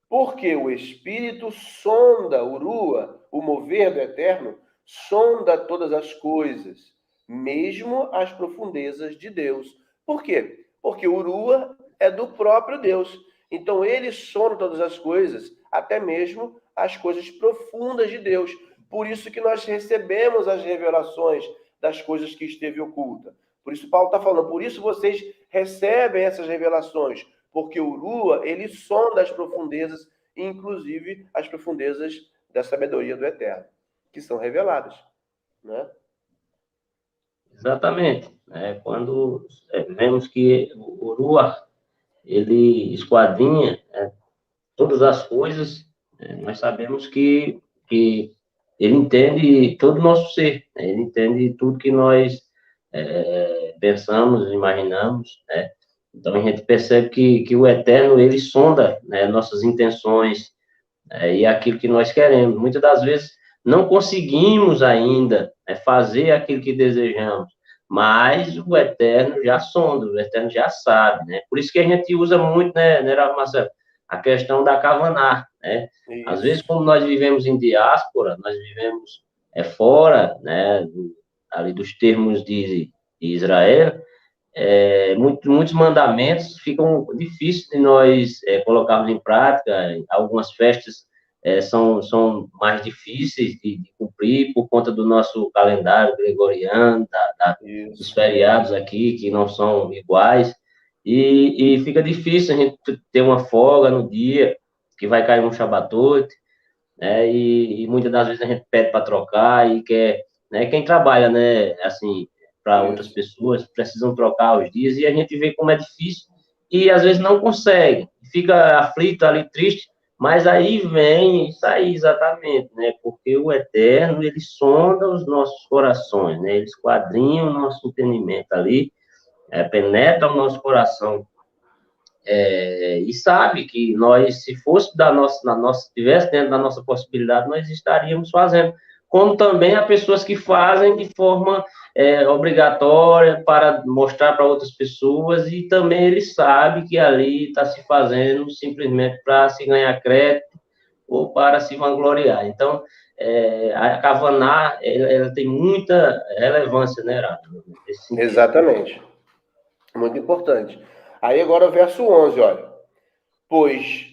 Porque o Espírito sonda o Rua, o mover do Eterno, sonda todas as coisas, mesmo as profundezas de Deus. Por quê? Porque o Rua é do próprio Deus. Então ele sonda todas as coisas, até mesmo as coisas profundas de Deus. Por isso que nós recebemos as revelações das coisas que esteve oculta. Por isso Paulo está falando, por isso vocês recebem essas revelações, porque o Rua, ele sonda as profundezas, inclusive as profundezas da sabedoria do Eterno, que são reveladas, né? Exatamente. Quando vemos que o Rua, ele esquadrinha todas as coisas, nós sabemos que ele entende todo o nosso ser, né? Ele entende tudo que nós pensamos, imaginamos, né? Então a gente percebe que o Eterno, ele sonda, né, nossas intenções e aquilo que nós queremos. Muitas das vezes não conseguimos ainda fazer aquilo que desejamos, mas o Eterno já sonda, o Eterno já sabe, né? Por isso que a gente usa muito, né, Marcelo, a questão da Kavaná, né? Isso. Às vezes, como nós vivemos em diáspora, nós vivemos fora, né, ali dos termos de Israel, muitos mandamentos ficam difíceis de nós colocarmos em prática. Algumas festas são mais difíceis de cumprir por conta do nosso calendário gregoriano, dos feriados aqui, que não são iguais, e fica difícil a gente ter uma folga no dia, que vai cair um Shabatot, né, e muitas das vezes a gente pede para trocar e quer, né, quem trabalha, né, assim, para outras pessoas, precisam trocar os dias, e a gente vê como é difícil, e às vezes não consegue, fica aflito ali, triste, mas aí vem isso aí exatamente, né, porque o Eterno, ele sonda os nossos corações, né, ele esquadrinha o nosso entendimento ali, penetra o nosso coração, e sabe que nós, se fosse tivesse dentro da nossa possibilidade, nós estaríamos fazendo. Como também há pessoas que fazem de forma obrigatória para mostrar para outras pessoas, e também ele sabe que ali está se fazendo simplesmente para se ganhar crédito ou para se vangloriar. Então, a Kavaná, ela tem muita relevância, né, Heraldo? Exatamente. Muito importante. Aí agora o verso 11, olha. Pois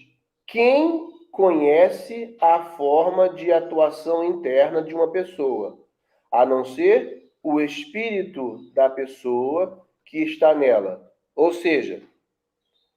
quem conhece a forma de atuação interna de uma pessoa, a não ser o espírito da pessoa que está nela? Ou seja,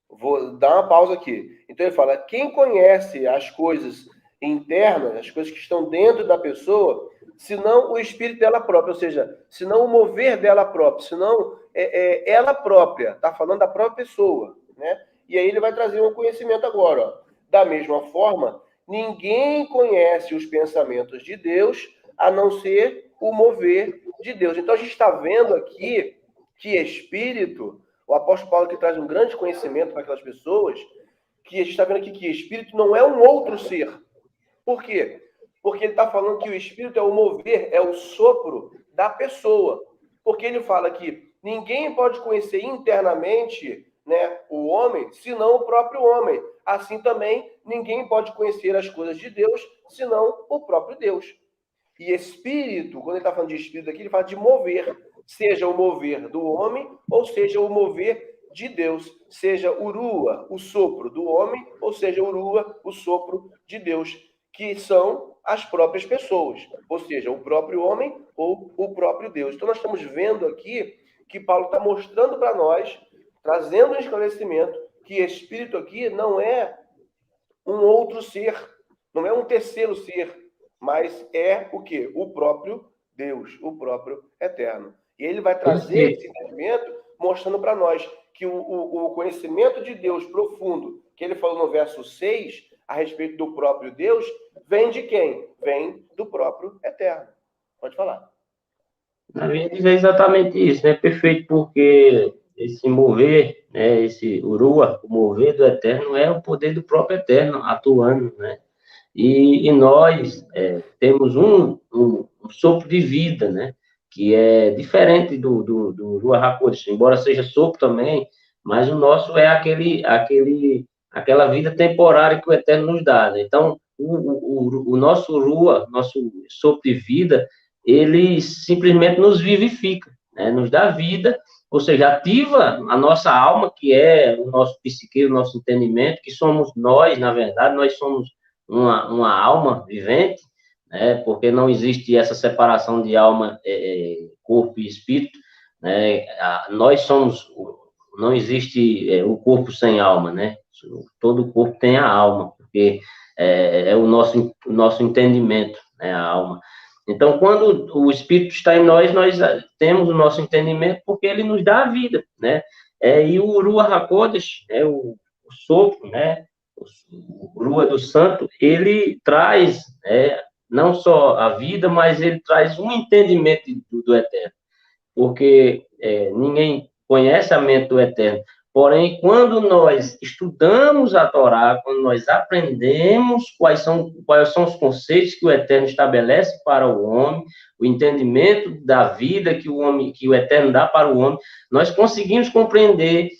vou dar uma pausa aqui. Então ele fala, quem conhece as coisas internas, as coisas que estão dentro da pessoa, senão o espírito dela própria, ou seja, senão o mover dela própria, senão ela própria, está falando da própria pessoa, né? E aí ele vai trazer um conhecimento agora, ó. Da mesma forma, ninguém conhece os pensamentos de Deus a não ser o mover de Deus. Então a gente está vendo aqui que espírito, o apóstolo Paulo que traz um grande conhecimento para aquelas pessoas, que a gente está vendo aqui que espírito não é um outro ser. Por quê? Porque ele está falando que o espírito é o mover, é o sopro da pessoa. Porque ele fala que ninguém pode conhecer internamente, né, o homem, senão o próprio homem. Assim também, ninguém pode conhecer as coisas de Deus, senão o próprio Deus. E espírito, quando ele está falando de espírito aqui, ele fala de mover. Seja o mover do homem, ou seja o mover de Deus. Seja urua, o sopro do homem, ou seja urua, o sopro de Deus. Que são as próprias pessoas. Ou seja, o próprio homem ou o próprio Deus. Então nós estamos vendo aqui que Paulo está mostrando para nós, trazendo um esclarecimento, que espírito aqui não é um outro ser, não é um terceiro ser, mas é o quê? O próprio Deus, o próprio Eterno. E ele vai trazer esse entendimento mostrando para nós que o conhecimento de Deus profundo, que ele falou no verso 6, a respeito do próprio Deus, vem de quem? Vem do próprio Eterno. Pode falar. Na verdade, é exatamente isso, né? Perfeito, porque esse mover, né? Esse urua, o mover do Eterno, é o poder do próprio Eterno atuando, né? E nós temos um sopro de vida, né? Que é diferente do Ruach HaKodesh, embora seja sopro também, mas o nosso é aquela vida temporária que o Eterno nos dá, né? Então, o nosso Ruach, nosso sopro de vida, ele simplesmente nos vivifica, né? Nos dá vida, ou seja, ativa a nossa alma, que é o nosso psique, o nosso entendimento, que somos nós, na verdade, nós somos uma alma vivente, né? Porque não existe essa separação de alma, corpo e espírito, né? Nós somos, não existe o corpo sem alma, né? Todo corpo tem a alma, porque é o nosso entendimento, né? A alma. Então, quando o Espírito está em nós, nós temos o nosso entendimento porque ele nos dá a vida, né? E o Ruach HaKodesh, o sopro, né? O Ruach do Santo, ele traz não só a vida, mas ele traz um entendimento do Eterno, porque ninguém conhece a mente do Eterno. Porém, quando nós estudamos a Torá, quando nós aprendemos quais são os conceitos que o Eterno estabelece para o homem, o entendimento da vida que o Eterno dá para o homem, nós conseguimos compreender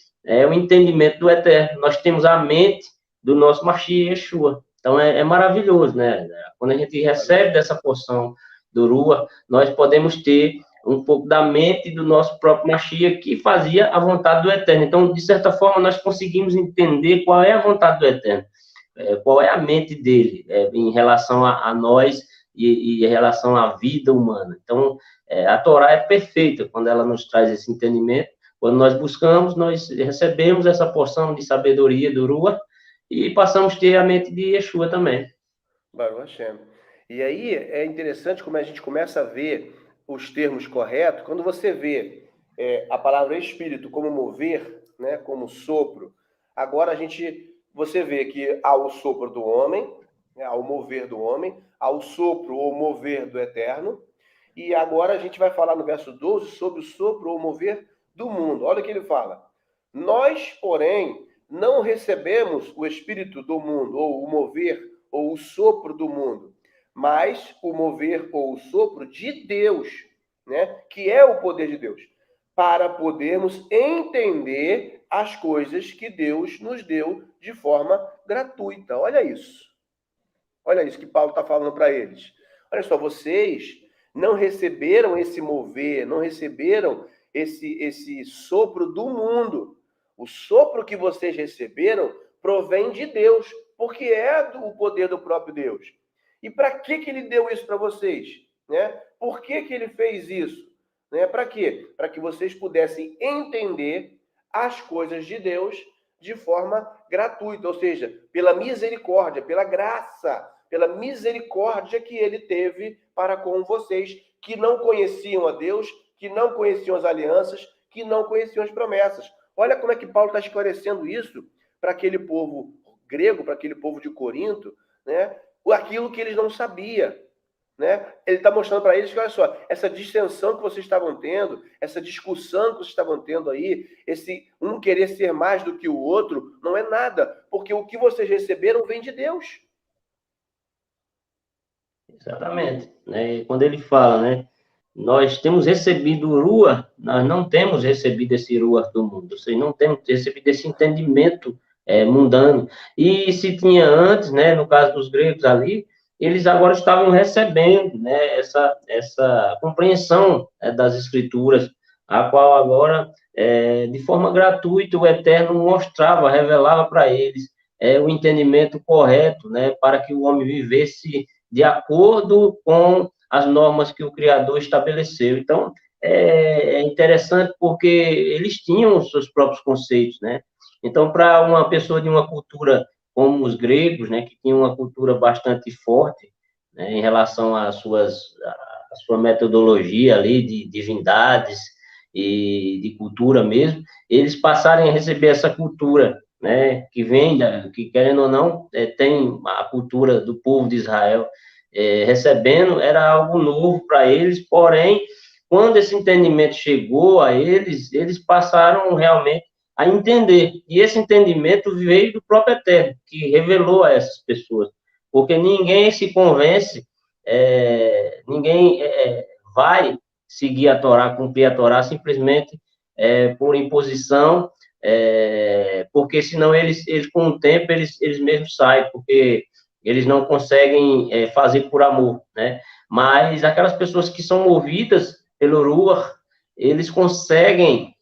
o entendimento do Eterno. Nós temos a mente do nosso Mashiach Yeshua. Então, é maravilhoso, né? Quando a gente recebe dessa porção do Ruach, nós podemos ter um pouco da mente do nosso próprio Mashiach, que fazia a vontade do Eterno. Então, de certa forma, nós conseguimos entender qual é a vontade do Eterno, qual é a mente dele em relação a nós e em relação à vida humana. Então, a Torá é perfeita quando ela nos traz esse entendimento. Quando nós buscamos, nós recebemos essa porção de sabedoria do Ruach e passamos a ter a mente de Yeshua também. Baruch Hashem. E aí é interessante como a gente começa a ver os termos corretos, quando você vê a palavra espírito como mover, né, como sopro, agora você vê que há o sopro do homem, né, há o mover do homem, há o sopro ou mover do Eterno, e agora a gente vai falar no verso 12 sobre o sopro ou mover do mundo. Olha o que ele fala. Nós, porém, não recebemos o espírito do mundo, ou o mover, ou o sopro do mundo, mas o mover ou o sopro de Deus, né? Que é o poder de Deus, para podermos entender as coisas que Deus nos deu de forma gratuita. Olha isso. Olha isso que Paulo está falando para eles. Olha só, vocês não receberam esse mover, não receberam esse sopro do mundo. O sopro que vocês receberam provém de Deus, porque é o poder do próprio Deus. E para que ele deu isso para vocês? Né? Por que ele fez isso? Né? Para quê? Para que vocês pudessem entender as coisas de Deus de forma gratuita, ou seja, pela misericórdia, pela graça, pela misericórdia que ele teve para com vocês, que não conheciam a Deus, que não conheciam as alianças, que não conheciam as promessas. Olha como é que Paulo está esclarecendo isso para aquele povo grego, para aquele povo de Corinto, né? Aquilo que eles não sabiam, né? Ele está mostrando para eles que, olha só, essa distensão que vocês estavam tendo, essa discussão que vocês estavam tendo aí, esse um querer ser mais do que o outro, não é nada, porque o que vocês receberam vem de Deus. Exatamente. Né? E quando ele fala, né? Nós temos recebido o Ruach, nós não temos recebido esse Ruach do mundo, ou seja, não temos recebido esse entendimento mundano. E se tinha antes, né, no caso dos gregos ali, eles agora estavam recebendo, né, essa compreensão das escrituras, a qual agora, de forma gratuita, o Eterno mostrava, revelava para eles o entendimento correto, né, para que o homem vivesse de acordo com as normas que o Criador estabeleceu. Então, é interessante porque eles tinham os seus próprios conceitos, né? Então, para uma pessoa de uma cultura como os gregos, né, que tinham uma cultura bastante forte, né, em relação à sua metodologia ali de divindades e de cultura mesmo, eles passarem a receber essa cultura, né, que vem, que querendo ou não, tem a cultura do povo de Israel, recebendo, era algo novo para eles, porém, quando esse entendimento chegou a eles, eles passaram realmente a entender, e esse entendimento veio do próprio Eterno, que revelou a essas pessoas, porque ninguém se convence, ninguém vai seguir a Torá, cumprir a Torá, simplesmente por imposição, porque senão eles com o tempo, eles mesmos saem, porque eles não conseguem fazer por amor, né? Mas aquelas pessoas que são movidas pelo Ruach, eles conseguem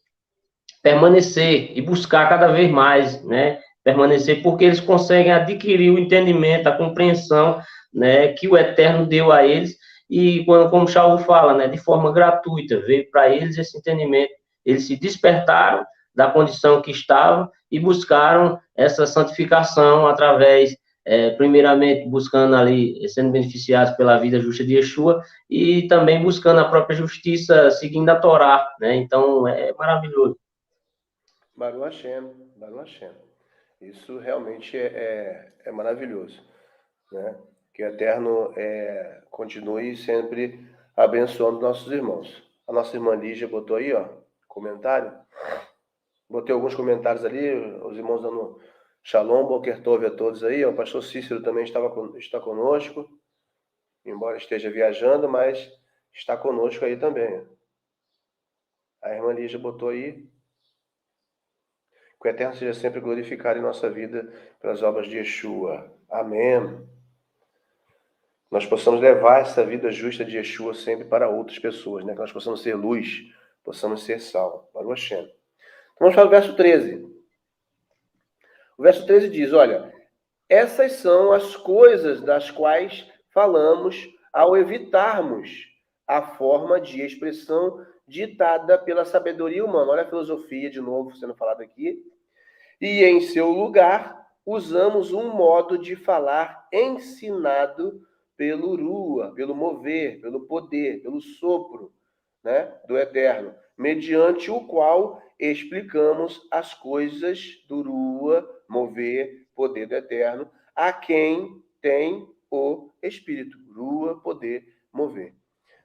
permanecer e buscar cada vez mais, né? Permanecer porque eles conseguem adquirir o entendimento, a compreensão, né? Que o Eterno deu a eles e quando, como Shaul fala, né? De forma gratuita, veio para eles esse entendimento. Eles se despertaram da condição que estavam e buscaram essa santificação através primeiramente buscando ali, sendo beneficiados pela vida justa de Yeshua, e também buscando a própria justiça, seguindo a Torá, né? Então, é maravilhoso. Baruch Hashem, Baruch Hashem. Isso realmente é maravilhoso, né? Que o Eterno continue sempre abençoando nossos irmãos. A nossa irmã Lígia botou aí, ó, comentário. Botei alguns comentários ali, os irmãos dando Shalom, Boker Tov a todos aí. O pastor Cícero também está conosco, embora esteja viajando, mas está conosco aí também. A irmã Lígia botou aí. Que o Eterno seja sempre glorificado em nossa vida pelas obras de Yeshua. Amém. Nós possamos levar essa vida justa de Yeshua sempre para outras pessoas, né? Que nós possamos ser luz, possamos ser sal. Baruch Hashem. Então vamos para o verso 13. O verso 13 diz, olha, essas são as coisas das quais falamos ao evitarmos a forma de expressão ditada pela sabedoria humana. Olha a filosofia de novo sendo falada aqui. E em seu lugar, usamos um modo de falar ensinado pelo Rua, pelo mover, pelo poder, pelo sopro, né, do Eterno, mediante o qual explicamos as coisas do Rua, mover, poder do Eterno, a quem tem o Espírito. Rua, poder, mover.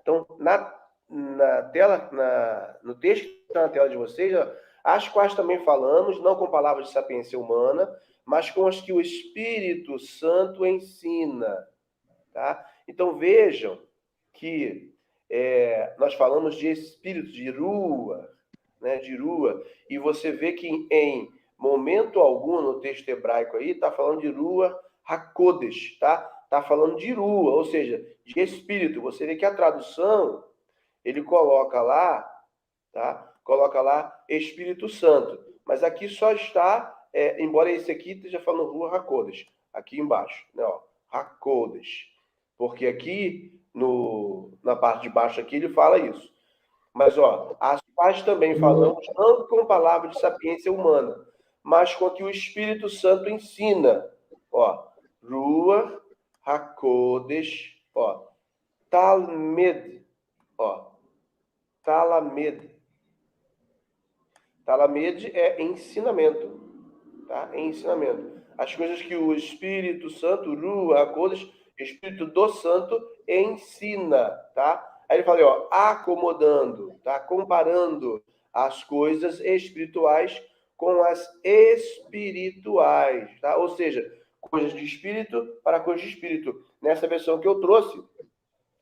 Então, na tela, no texto que está na tela de vocês, ó, as quais também falamos, não com palavras de sapiência humana, mas com as que o Espírito Santo ensina. Tá? Então vejam que nós falamos de espírito, de rua, né, de rua, e você vê que em momento algum no texto hebraico aí está falando de rua hakodesh, tá? Está falando de rua, ou seja, de espírito. Você vê que a tradução ele coloca lá, tá? Coloca lá Espírito Santo. Mas aqui só está, embora esse aqui esteja falando Rua Hakodesh, aqui embaixo, né? Ó, Hakodesh. Porque aqui, na parte de baixo aqui, ele fala isso. Mas, ó, as quais também falamos, não com palavra de sapiência humana, mas com que o Espírito Santo ensina. Ó, Rua Hakodesh, ó, Talmed, ó, Talamed. Talamed é ensinamento, tá? É ensinamento. As coisas que o Espírito Santo, Ruach HaKodesh, Espírito do Santo ensina, tá? Aí ele fala, ó, acomodando, tá? Comparando as coisas espirituais com as espirituais, tá? Ou seja, coisas de espírito para coisas de espírito. Nessa versão que eu trouxe,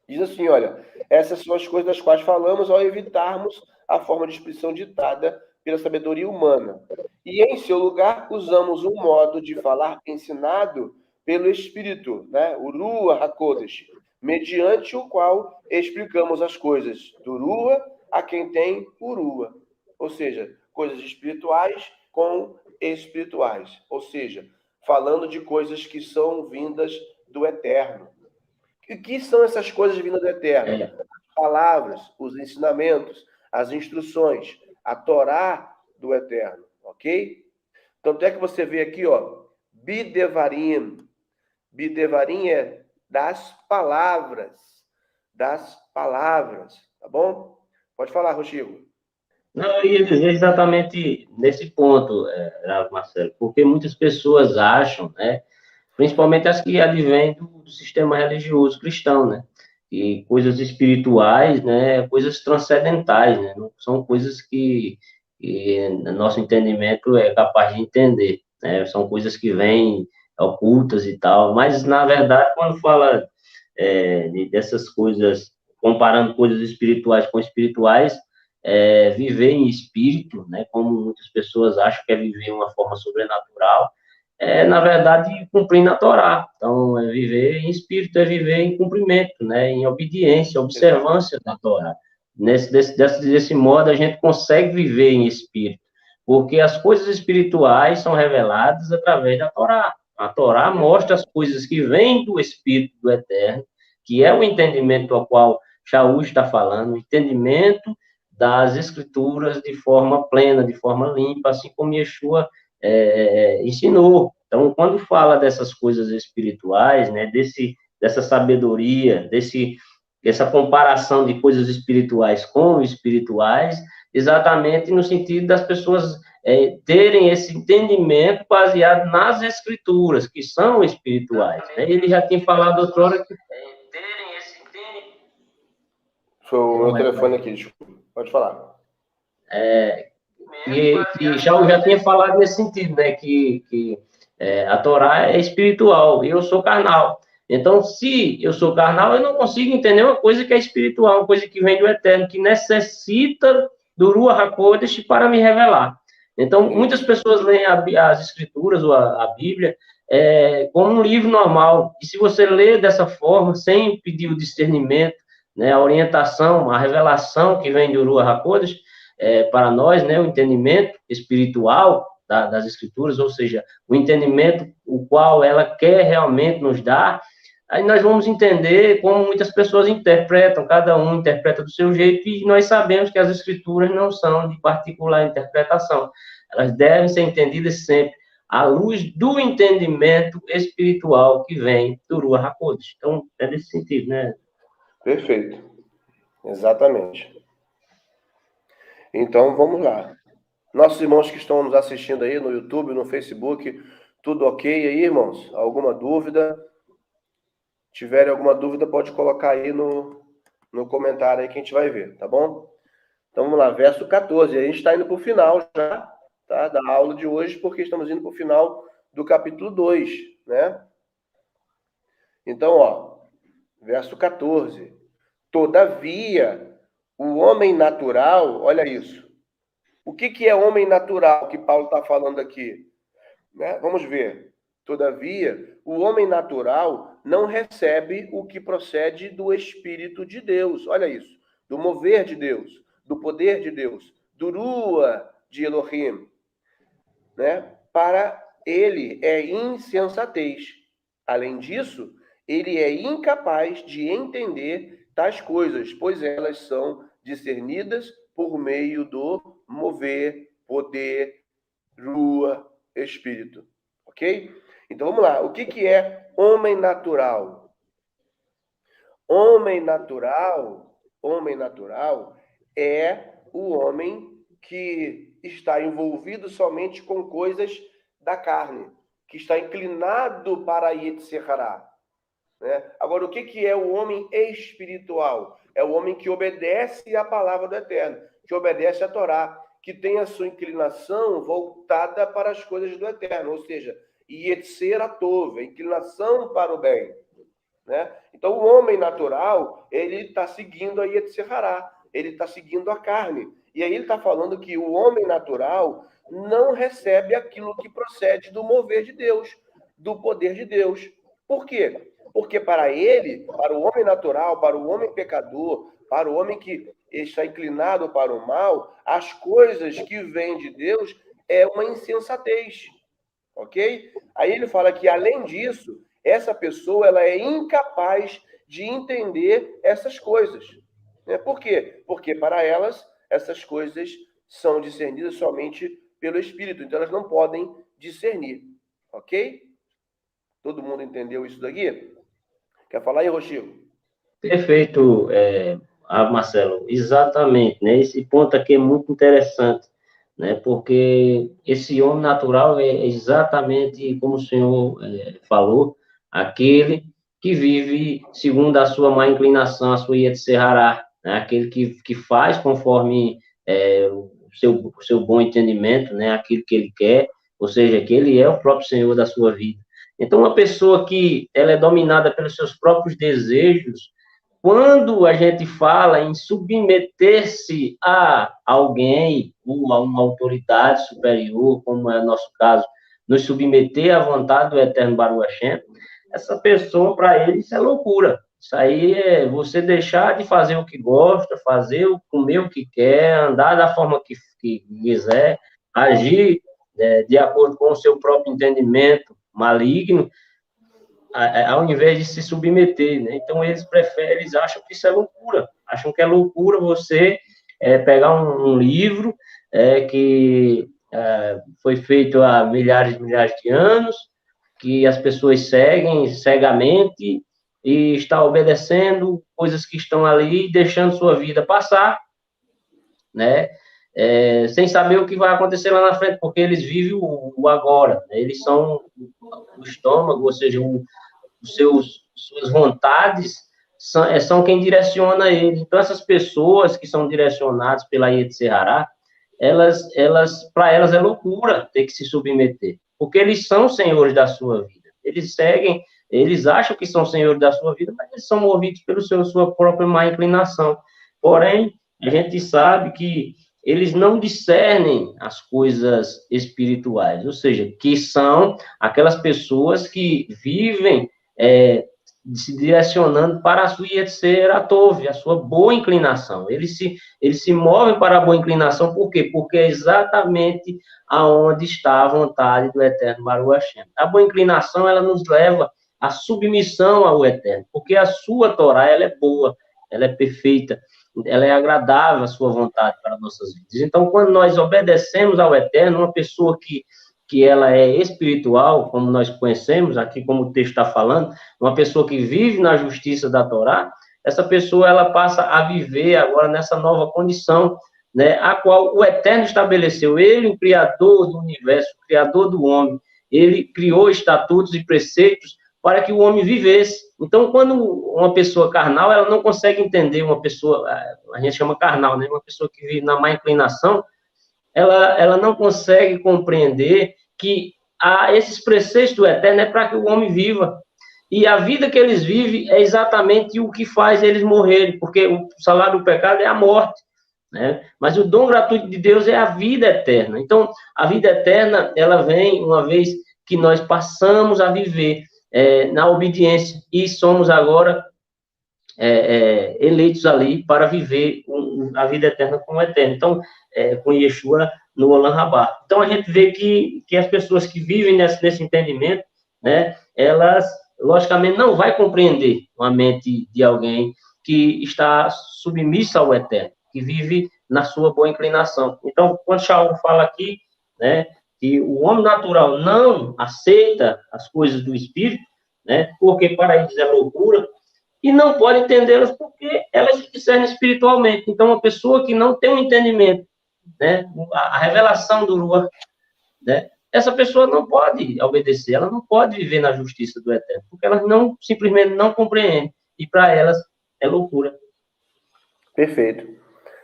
diz assim, olha, essas são as coisas das quais falamos ao evitarmos a forma de expressão ditada pela sabedoria humana. E, em seu lugar, usamos um modo de falar ensinado pelo Espírito, né? O Ruach HaKodesh, mediante o qual explicamos as coisas do Ruach a quem tem o Ruach. Ou seja, coisas espirituais com espirituais. Ou seja, falando de coisas que são vindas do Eterno. O que são essas coisas vindas do Eterno? As palavras, os ensinamentos, as instruções, a Torá do Eterno, ok? Tanto é que você vê aqui, ó, Bidevarim. Bidevarim é das palavras, tá bom? Pode falar, Rochigo. Não, eu ia dizer exatamente nesse ponto, Marcelo, porque muitas pessoas acham, né, principalmente as que advêm do sistema religioso cristão, né, e coisas espirituais, né, coisas transcendentais, né, não são coisas que nosso entendimento é capaz de entender, né, são coisas que vêm ocultas e tal, mas, na verdade, quando fala dessas coisas, comparando coisas espirituais com espirituais, viver em espírito, né, como muitas pessoas acham que é viver uma forma sobrenatural, na verdade, cumprir a Torá. Então, viver em espírito, é viver em cumprimento, né, em obediência, observância da Torá. Desse modo, a gente consegue viver em espírito, porque as coisas espirituais são reveladas através da Torá. A Torá mostra as coisas que vêm do Espírito do Eterno, que é o entendimento ao qual Shaul está falando, o entendimento das Escrituras de forma plena, de forma limpa, assim como Yeshua ensinou. Então, quando fala dessas coisas espirituais, né, dessa sabedoria, dessa comparação de coisas espirituais com espirituais, exatamente no sentido das pessoas terem esse entendimento baseado nas Escrituras, que são espirituais. Né? Ele já tinha falado outrora que terem esse entendimento. Foi o meu telefone aqui, desculpa. Pode falar. Que já tinha falado nesse sentido, né? Que a Torá é espiritual e eu sou carnal. Então, se eu sou carnal, eu não consigo entender uma coisa que é espiritual, uma coisa que vem do Eterno, que necessita do Ruach HaKodesh para me revelar. Então, muitas pessoas leem as Escrituras ou a Bíblia como um livro normal. E se você lê dessa forma, sem pedir o discernimento, né, a orientação, a revelação que vem do Ruach HaKodesh, para nós, né, o entendimento espiritual das Escrituras, ou seja, o entendimento o qual ela quer realmente nos dar, aí nós vamos entender como muitas pessoas interpretam, cada um interpreta do seu jeito, e nós sabemos que as Escrituras não são de particular interpretação, elas devem ser entendidas sempre à luz do entendimento espiritual que vem do Ruach HaKodesh. Então, é nesse sentido, né? Perfeito. Exatamente. Então, vamos lá. Nossos irmãos que estão nos assistindo aí no YouTube, no Facebook, tudo ok aí, irmãos? Alguma dúvida? Tiverem alguma dúvida, pode colocar aí no comentário aí que a gente vai ver, tá bom? Então, vamos lá, verso 14. A gente está indo para o final já, tá? Da aula de hoje, porque estamos indo para o final do capítulo 2, né? Então, ó, verso 14. Todavia, o homem natural, olha isso. O que é homem natural que Paulo está falando aqui? Né? Vamos ver. Todavia, o homem natural não recebe o que procede do Espírito de Deus. Olha isso. Do mover de Deus, do poder de Deus, do Ruach de Elohim. Né? Para ele é insensatez. Além disso, ele é incapaz de entender tais coisas, pois elas são discernidas por meio do mover, poder, Ruach, Espírito. Ok? Então vamos lá. O que é homem natural? Homem natural é o homem que está envolvido somente com coisas da carne, que está inclinado para Yetzer Hará. né? Agora, o que é o homem espiritual? É o homem que obedece à palavra do Eterno, que obedece à Torá, que tem a sua inclinação voltada para as coisas do Eterno, ou seja, Yetzer Atov, a inclinação para o bem, né? Então, o homem natural, ele está seguindo a Yetzer Hará, ele está seguindo a carne. E aí ele está falando que o homem natural não recebe aquilo que procede do mover de Deus, do poder de Deus. Por quê? Porque para ele, para o homem natural, para o homem pecador, para o homem que está inclinado para o mal, as coisas que vêm de Deus é uma insensatez, ok? Aí ele fala que, além disso, essa pessoa ela é incapaz de entender essas coisas. Né? Por quê? Porque para elas, essas coisas são discernidas somente pelo Espírito, então elas não podem discernir, ok? Todo mundo entendeu isso daqui? Quer falar aí, Rochigo? Perfeito, Marcelo, exatamente, né? Esse ponto aqui é muito interessante, né? Porque esse homem natural é exatamente como o senhor falou, aquele que vive segundo a sua má inclinação, a sua Yetzer Hará, né? Aquele que faz conforme o seu bom entendimento, né? Aquilo que ele quer, ou seja, que ele é o próprio Senhor da sua vida. Então, uma pessoa que ela é dominada pelos seus próprios desejos, quando a gente fala em submeter-se a alguém, ou a uma autoridade superior, como é o nosso caso, nos submeter à vontade do Eterno Baruch Hashem, essa pessoa, para ele, isso é loucura. Isso aí é você deixar de fazer o que gosta, comer o que quer, andar da forma que quiser, agir de acordo com o seu próprio entendimento maligno, ao invés de se submeter, né? Então eles acham que isso é loucura, acham que é loucura você pegar um livro que foi feito há milhares e milhares de anos, que as pessoas seguem cegamente e está obedecendo coisas que estão ali, deixando sua vida passar, né? Sem saber o que vai acontecer lá na frente, porque eles vivem o agora, né? Eles são o estômago, ou seja, suas vontades são quem direciona eles. Então, essas pessoas que são direcionadas pela Yetzer Hará, para elas é loucura ter que se submeter, porque eles são senhores da sua vida. Eles acham que são senhores da sua vida, mas eles são movidos pela sua própria má inclinação. Porém, a gente sabe que eles não discernem as coisas espirituais, ou seja, que são aquelas pessoas que vivem se direcionando para a sua Yetzer Atov, a sua boa inclinação. Eles se movem para a boa inclinação, por quê? Porque é exatamente aonde está a vontade do Eterno Baruch Hashem. A boa inclinação, ela nos leva à submissão ao Eterno, porque a sua Torá, ela é boa, ela é perfeita, ela é agradável à sua vontade para nossas vidas. Então, quando nós obedecemos ao Eterno, uma pessoa que ela é espiritual, como nós conhecemos, aqui como o texto está falando, uma pessoa que vive na justiça da Torá, essa pessoa ela passa a viver agora nessa nova condição, né, a qual o Eterno estabeleceu. Ele, o Criador do universo, o Criador do homem, ele criou estatutos e preceitos para que o homem vivesse. Então, quando uma pessoa carnal, ela não consegue entender uma pessoa, a gente chama carnal, né, uma pessoa que vive na má inclinação, ela não consegue compreender que esses preceitos do Eterno é para que o homem viva. E a vida que eles vivem é exatamente o que faz eles morrerem, porque o salário do pecado é a morte, né? Mas o dom gratuito de Deus é a vida eterna. Então, a vida eterna, ela vem uma vez que nós passamos a viver na obediência e somos agora eleitos ali para viver a vida eterna com o Eterno. Então, com Yeshua no Olam Rabá. Então, a gente vê que as pessoas que vivem nesse entendimento, né, elas, logicamente, não vai compreender a mente de alguém que está submissa ao Eterno, que vive na sua boa inclinação. Então, quando Shaul fala aqui, né, que o homem natural não aceita as coisas do Espírito, né, porque para eles é loucura, e não pode entendê-las porque elas se discernem espiritualmente. Então, uma pessoa que não tem um entendimento, né, a revelação do Ruach, né, essa pessoa não pode obedecer, ela não pode viver na justiça do Eterno, porque ela simplesmente não compreende, e para elas é loucura. Perfeito.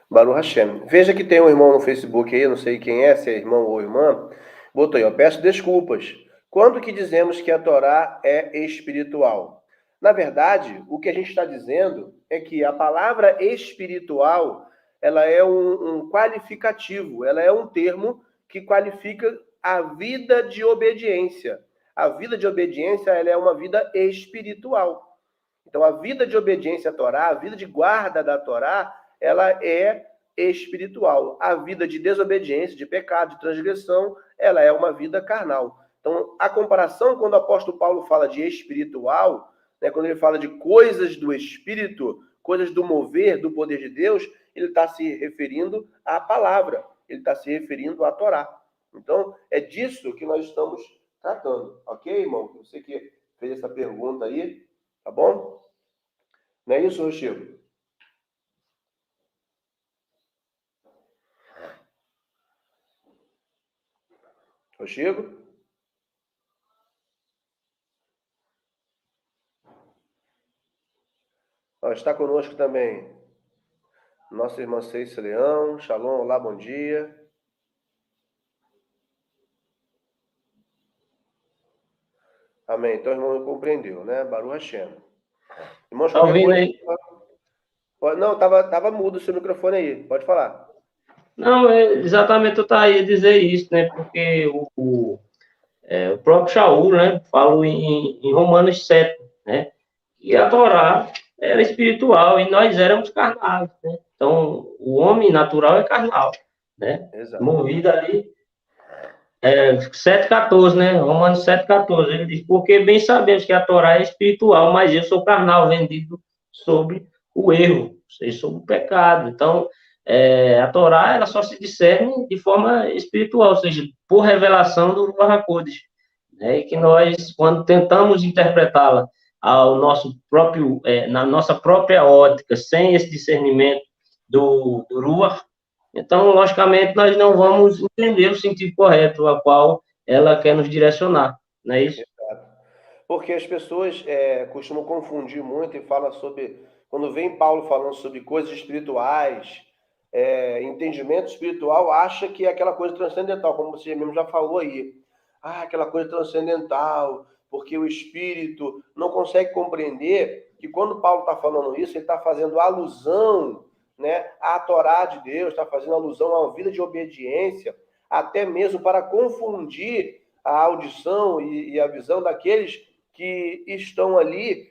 Baruch Hashem. Veja que tem um irmão no Facebook aí, não sei quem é, se é irmão ou irmã, botou aí, ó, peço desculpas. Quando que dizemos que a Torá é espiritual? Na verdade, o que a gente está dizendo é que a palavra espiritual, ela é um qualificativo, ela é um termo que qualifica a vida de obediência. A vida de obediência, ela é uma vida espiritual. Então, a vida de obediência à Torá, a vida de guarda da Torá, ela é espiritual. A vida de desobediência, de pecado, de transgressão, ela é uma vida carnal. Então, a comparação, quando o apóstolo Paulo fala de espiritual, né, quando ele fala de coisas do Espírito, coisas do mover, do poder de Deus, ele está se referindo à palavra, ele está se referindo à Torá. Então, é disso que nós estamos tratando. Ok, irmão? Você que fez essa pergunta aí, tá bom? Não é isso, Rochigo? Rochigo? Está conosco também nossa irmã Ceice Leão. Shalom, olá, bom dia. Amém. Então, o irmão compreendeu, né? Baruch Hashem. Irmãos, Tá ouvindo aí? Não, tava mudo o seu microfone aí. Pode falar. Não, exatamente eu estava a dizer isso, né? Porque o próprio Shaul, né? Fala em Romanos 7, né? E a Torá era espiritual e nós éramos carnais, né? Então, o homem natural é carnal, né? Exato. Movido ali. 7,14, né? Romanos 7,14. Ele diz, porque bem sabemos que a Torá é espiritual, mas eu sou carnal, vendido sobre o erro, sobre o pecado. Então, a Torá, ela só se discerne de forma espiritual, ou seja, por revelação do Ruach HaKodesh, né? E que nós, quando tentamos interpretá-la ao nosso próprio, na nossa própria ótica, sem esse discernimento do Ruach, então, logicamente, nós não vamos entender o sentido correto a qual ela quer nos direcionar, não é isso? Exato. Porque as pessoas costumam confundir muito e falam sobre... Quando vem Paulo falando sobre coisas espirituais, entendimento espiritual, acha que é aquela coisa transcendental, como você mesmo já falou aí. Aquela coisa transcendental, porque o espírito não consegue compreender que quando Paulo está falando isso, ele está fazendo alusão, né, à Torá de Deus, está fazendo alusão a uma vida de obediência, até mesmo para confundir a audição e a visão daqueles que estão ali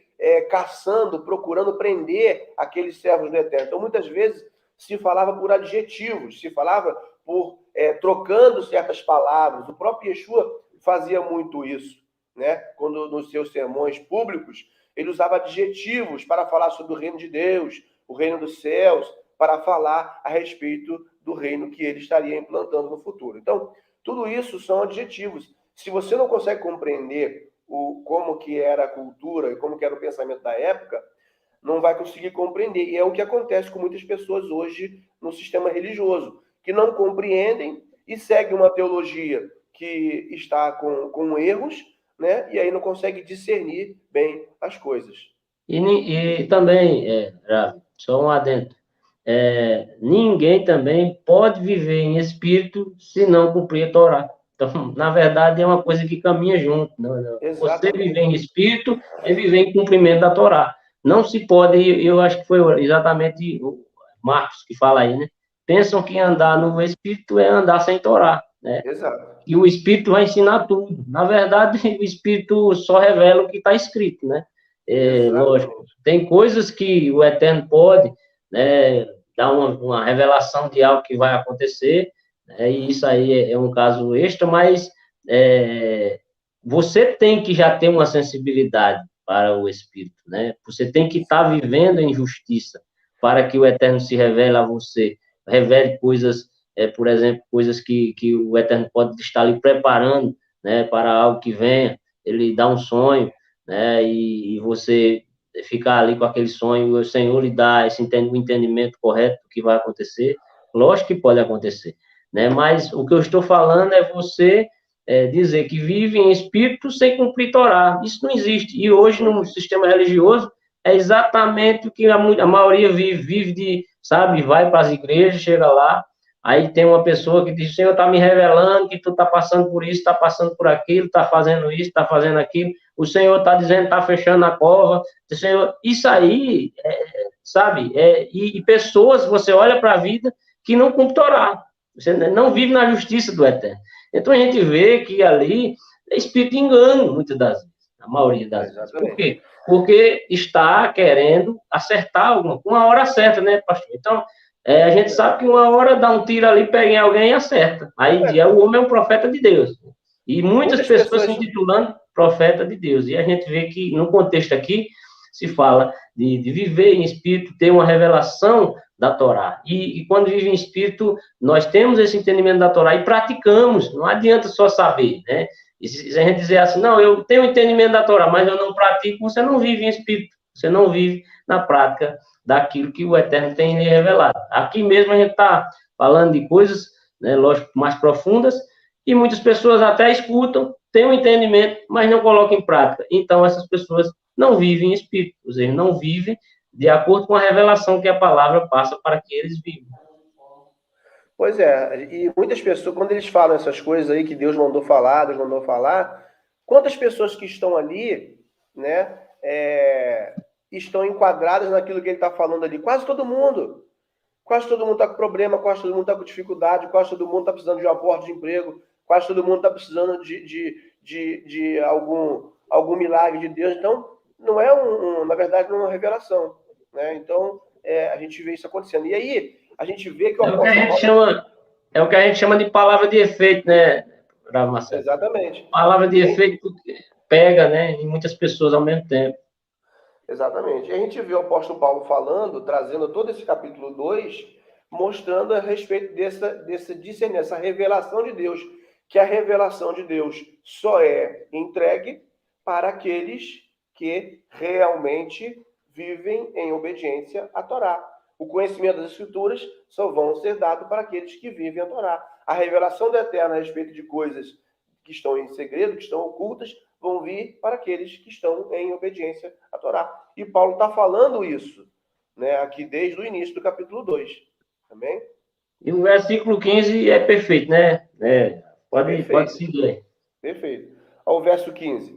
caçando, procurando prender aqueles servos do Eterno. Então, muitas vezes, se falava por adjetivos, se falava por trocando certas palavras. O próprio Yeshua fazia muito isso, né? Quando nos seus sermões públicos, ele usava adjetivos para falar sobre o reino de Deus, o reino dos céus, para falar a respeito do reino que ele estaria implantando no futuro. Então, tudo isso são adjetivos. Se você não consegue compreender como que era a cultura e como que era o pensamento da época, não vai conseguir compreender. E é o que acontece com muitas pessoas hoje no sistema religioso, que não compreendem e seguem uma teologia que está com erros, né? E aí não consegue discernir bem as coisas. E também, só um adendo, ninguém também pode viver em espírito se não cumprir a Torá. Então, na verdade, é uma coisa que caminha junto. Não. Você viver em espírito é viver em cumprimento da Torá. Não se pode, eu acho que foi exatamente o Marcos que fala aí, né? Pensam que andar no espírito é andar sem Torá, né? Exato. E o espírito vai ensinar tudo. Na verdade, o espírito só revela o que está escrito, né? Lógico, tem coisas que o Eterno pode, né, dar uma revelação de algo que vai acontecer, né, e isso aí é um caso extra, mas você tem que já ter uma sensibilidade para o Espírito, né? Você tem que estar vivendo em justiça para que o Eterno se revele a você, revele coisas, por exemplo, coisas que o Eterno pode estar ali preparando, né, para algo que venha. Ele dá um sonho, né, e você ficar ali com aquele sonho, o Senhor lhe dá o entendimento correto do que vai acontecer. Lógico que pode acontecer, né? Mas o que eu estou falando é você dizer que vive em espírito sem cumprir Torá. Isso não existe. E hoje, no sistema religioso, é exatamente o que a maioria vive de, sabe, vai para as igrejas, chega lá, aí tem uma pessoa que diz, o Senhor está me revelando que tu está passando por isso, está passando por aquilo, está fazendo isso, está fazendo aquilo, o Senhor está dizendo, está fechando a cova, o Senhor, isso aí, sabe, e pessoas, você olha para a vida que não cumpre Torá, você não vive na justiça do Eterno. Então a gente vê que ali é espírito de engano, muitas das vezes, a maioria das vezes. Por quê? Porque está querendo acertar alguma, com a hora certa, né, pastor? Então, a gente sabe que uma hora dá um tiro ali, pega em alguém e acerta. Aí o homem é um profeta de Deus. E muitas pessoas se intitulando profeta de Deus. E a gente vê que, no contexto aqui, se fala de viver em espírito, ter uma revelação da Torá. E quando vive em espírito, nós temos esse entendimento da Torá e praticamos. Não adianta só saber, né? E se a gente dizer assim, não, eu tenho entendimento da Torá, mas eu não pratico, você não vive em espírito, você não vive na prática daquilo que o Eterno tem lhe revelado. Aqui mesmo a gente está falando de coisas, né, lógico, mais profundas, e muitas pessoas até escutam, têm um entendimento, mas não colocam em prática. Então, essas pessoas não vivem em espírito, ou seja, não vivem de acordo com a revelação que a palavra passa para que eles vivam. Pois é, e muitas pessoas, quando eles falam essas coisas aí que Deus mandou falar, quantas pessoas que estão ali, né, estão enquadradas naquilo que ele está falando ali? Quase todo mundo. Quase todo mundo está com problema, quase todo mundo está com dificuldade, quase todo mundo está precisando de um aporte de emprego, quase todo mundo está precisando de algum milagre de Deus. Então, não é na verdade, não é uma revelação, né? Então, a gente vê isso acontecendo. E aí, a gente vê que é o que a gente chama de palavra de efeito, né, Marcelo? Exatamente. Palavra de efeito pega, né, em muitas pessoas ao mesmo tempo. Exatamente. E a gente vê o apóstolo Paulo falando, trazendo todo esse capítulo 2, mostrando a respeito desse discernimento, essa revelação de Deus, que a revelação de Deus só é entregue para aqueles que realmente vivem em obediência à Torá. O conhecimento das Escrituras só vão ser dado para aqueles que vivem a Torá. A revelação do Eterno a respeito de coisas que estão em segredo, que estão ocultas, vão vir para aqueles que estão em obediência à Torá. E Paulo está falando isso, né, aqui desde o início do capítulo 2. Amém? E o versículo 15 é perfeito, né? Pode seguir aí. Perfeito. Ao verso 15.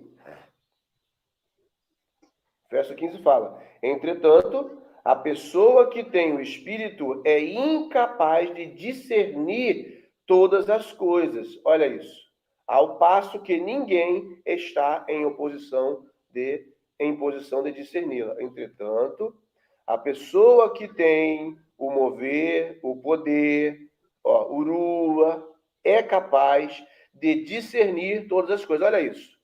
Verso 15 fala: entretanto, a pessoa que tem o Espírito é incapaz de discernir todas as coisas. Olha isso. Ao passo que ninguém está em posição de discerni-la. Entretanto, a pessoa que tem o mover, o poder, o rua, é capaz de discernir todas as coisas. Olha isso.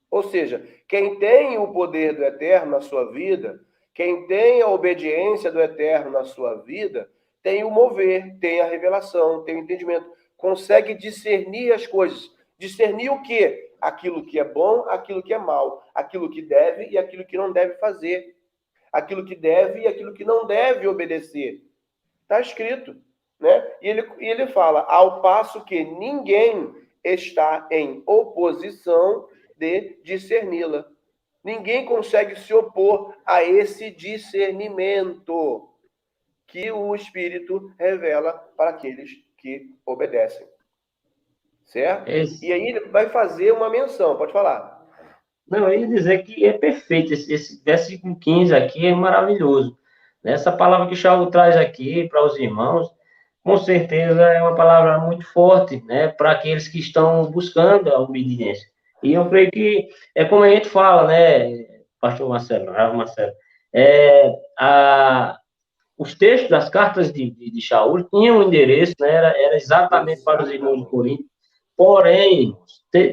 Ou seja, quem tem o poder do Eterno na sua vida, quem tem a obediência do Eterno na sua vida, tem o mover, tem a revelação, tem o entendimento, consegue discernir as coisas. Discernir o quê? Aquilo que é bom, aquilo que é mal, aquilo que deve e aquilo que não deve fazer, aquilo que deve e aquilo que não deve obedecer. Está escrito, né? E ele fala, ao passo que ninguém está em oposição de discerni-la. Ninguém consegue se opor a esse discernimento que o Espírito revela para aqueles que obedecem. Certo? E aí ele vai fazer uma menção, pode falar. Não, eu ia dizer que é perfeito, esse versículo 15 aqui é maravilhoso. Essa palavra que o Thiago traz aqui para os irmãos, com certeza é uma palavra muito forte, né, para aqueles que estão buscando a obediência. E eu creio que é como a gente fala, né, pastor Marcelo, os textos das cartas de Shaul tinham um endereço, né, era exatamente para os irmãos de Corinto. Porém,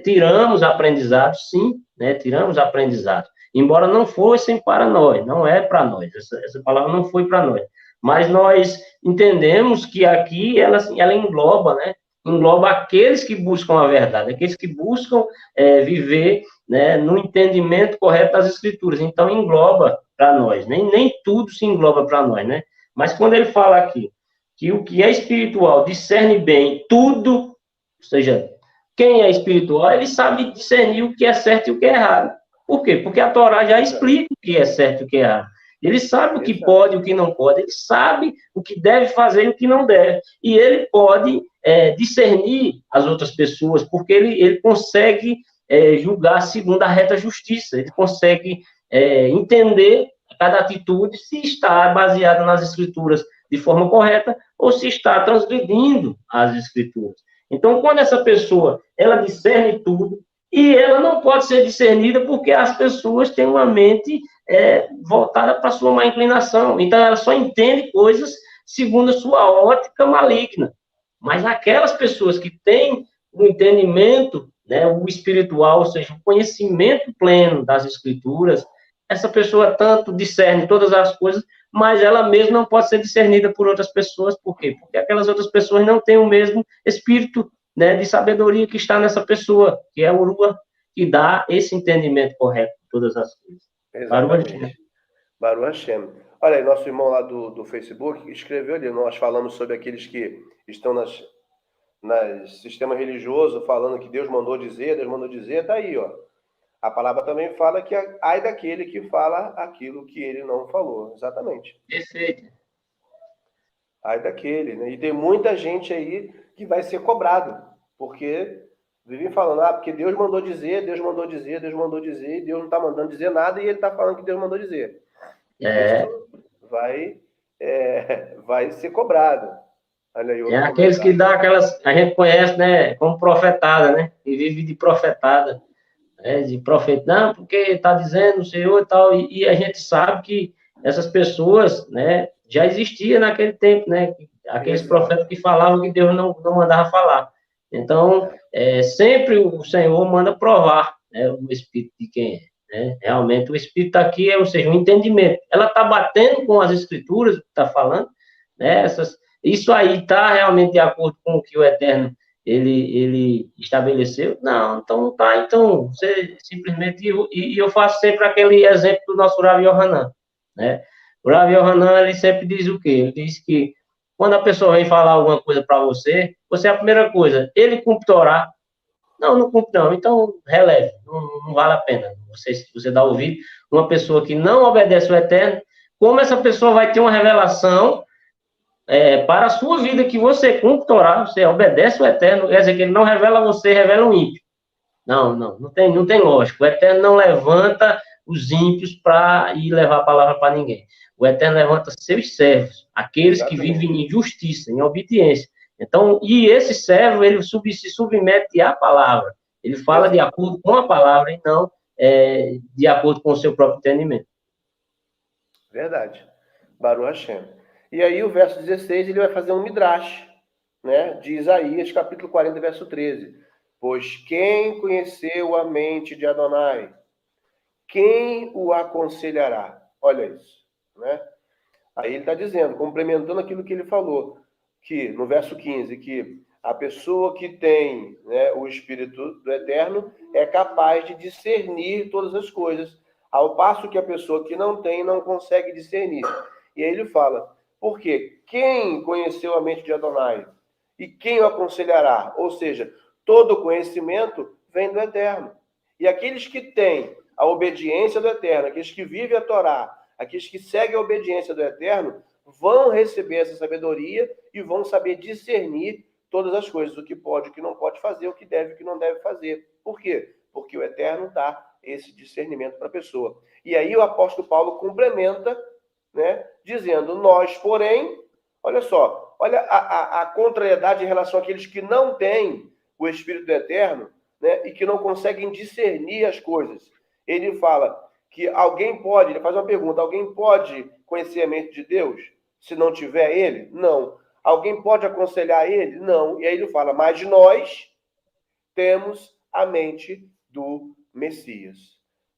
tiramos aprendizado, sim, né? Tiramos aprendizado. Embora não fossem para nós, não é para nós. Essa palavra não foi para nós. Mas nós entendemos que aqui ela engloba, né? Engloba aqueles que buscam a verdade, aqueles que buscam viver, né, no entendimento correto das Escrituras. Então, engloba para nós. Nem tudo se engloba para nós, né? Mas quando ele fala aqui que o que é espiritual discerne bem tudo, ou seja, quem é espiritual, ele sabe discernir o que é certo e o que é errado. Por quê? Porque a Torá já explica o que é certo e o que é errado. Ele sabe o que pode e o que não pode. Ele sabe o que deve fazer e o que não deve. E ele pode discernir as outras pessoas, porque ele consegue julgar segundo a reta justiça. Ele consegue entender cada atitude se está baseada nas Escrituras de forma correta ou se está transgredindo as Escrituras. Então, quando essa pessoa ela discerne tudo, e ela não pode ser discernida porque as pessoas têm uma mente voltada para a sua má inclinação. Então, ela só entende coisas segundo a sua ótica maligna. Mas aquelas pessoas que têm o entendimento, né, o espiritual, ou seja, o conhecimento pleno das Escrituras, essa pessoa tanto discerne todas as coisas, mas ela mesma não pode ser discernida por outras pessoas. Por quê? Porque aquelas outras pessoas não têm o mesmo espírito, né, de sabedoria que está nessa pessoa, que é o Rua, que dá esse entendimento correto de todas as coisas. Exatamente. Baruch Hashem. Olha aí, nosso irmão lá do Facebook escreveu ali, nós falamos sobre aqueles que estão nas sistemas religiosos, falando que Deus mandou dizer, tá aí, ó. A palavra também fala que ai daquele que fala aquilo que ele não falou. Exatamente. Perfeito. Ai daquele, né? E tem muita gente aí que vai ser cobrado, porque vivem falando, porque Deus mandou dizer, e Deus não está mandando dizer nada, e ele está falando que Deus mandou dizer. Isso vai ser cobrado. Olha aí, aqueles que dão aquelas, a gente conhece, né, como profetada, né, e vive de profetada, né, de profeta, não, porque está dizendo o Senhor e tal, e a gente sabe que essas pessoas, né, já existia naquele tempo, né, aqueles profetas que falavam que Deus não mandava falar. Então, sempre o Senhor manda provar, né, o espírito de quem é. Né? Realmente, o espírito aqui ou seja, um entendimento. Ela está batendo com as escrituras, está falando, né, isso aí está realmente de acordo com o que o Eterno ele estabeleceu? Não, então não está. Então, você simplesmente... E eu faço sempre aquele exemplo do nosso Rav Yohanan, né? O Rav Yohanan, ele sempre diz o quê? Ele diz que quando a pessoa vem falar alguma coisa para você, é a primeira coisa, ele cumpre Torá. Não cumpre não, então releve, não vale a pena. Você dá ouvido uma pessoa que não obedece o Eterno, como essa pessoa vai ter uma revelação para a sua vida, que você cumpre o Torá, você obedece o Eterno, quer dizer que ele não revela você, revela um ímpio. Não tem lógica. O Eterno não levanta os ímpios para ir levar a palavra para ninguém. O Eterno levanta seus servos, aqueles que vivem em justiça, em obediência. Então, e esse servo, ele se submete à palavra. Ele fala de acordo com a palavra e não de acordo com o seu próprio entendimento. Verdade. Baruch Hashem. E aí o verso 16, ele vai fazer um midrash, né, de Isaías, capítulo 40, verso 13. Pois quem conheceu a mente de Adonai? Quem o aconselhará? Olha isso, né? Aí ele está dizendo, complementando aquilo que ele falou, que no verso 15, que a pessoa que tem, né, o Espírito do Eterno é capaz de discernir todas as coisas, ao passo que a pessoa que não tem não consegue discernir. E aí ele fala, por quê? Quem conheceu a mente de Adonai? E quem o aconselhará? Ou seja, todo conhecimento vem do Eterno. E aqueles que têm a obediência do Eterno, aqueles que vivem a Torá, aqueles que seguem a obediência do Eterno, vão receber essa sabedoria e vão saber discernir todas as coisas, o que pode, o que não pode fazer, o que deve, o que não deve fazer. Por quê? Porque o Eterno dá esse discernimento para a pessoa. E aí o apóstolo Paulo complementa, né, dizendo, nós, porém, olha só, olha a contrariedade em relação àqueles que não têm o Espírito do Eterno, né, e que não conseguem discernir as coisas. Ele fala que alguém pode, ele faz uma pergunta, alguém pode conhecer a mente de Deus se não tiver ele? Não. Alguém pode aconselhar ele? Não. E aí ele fala, mas nós temos a mente do Messias.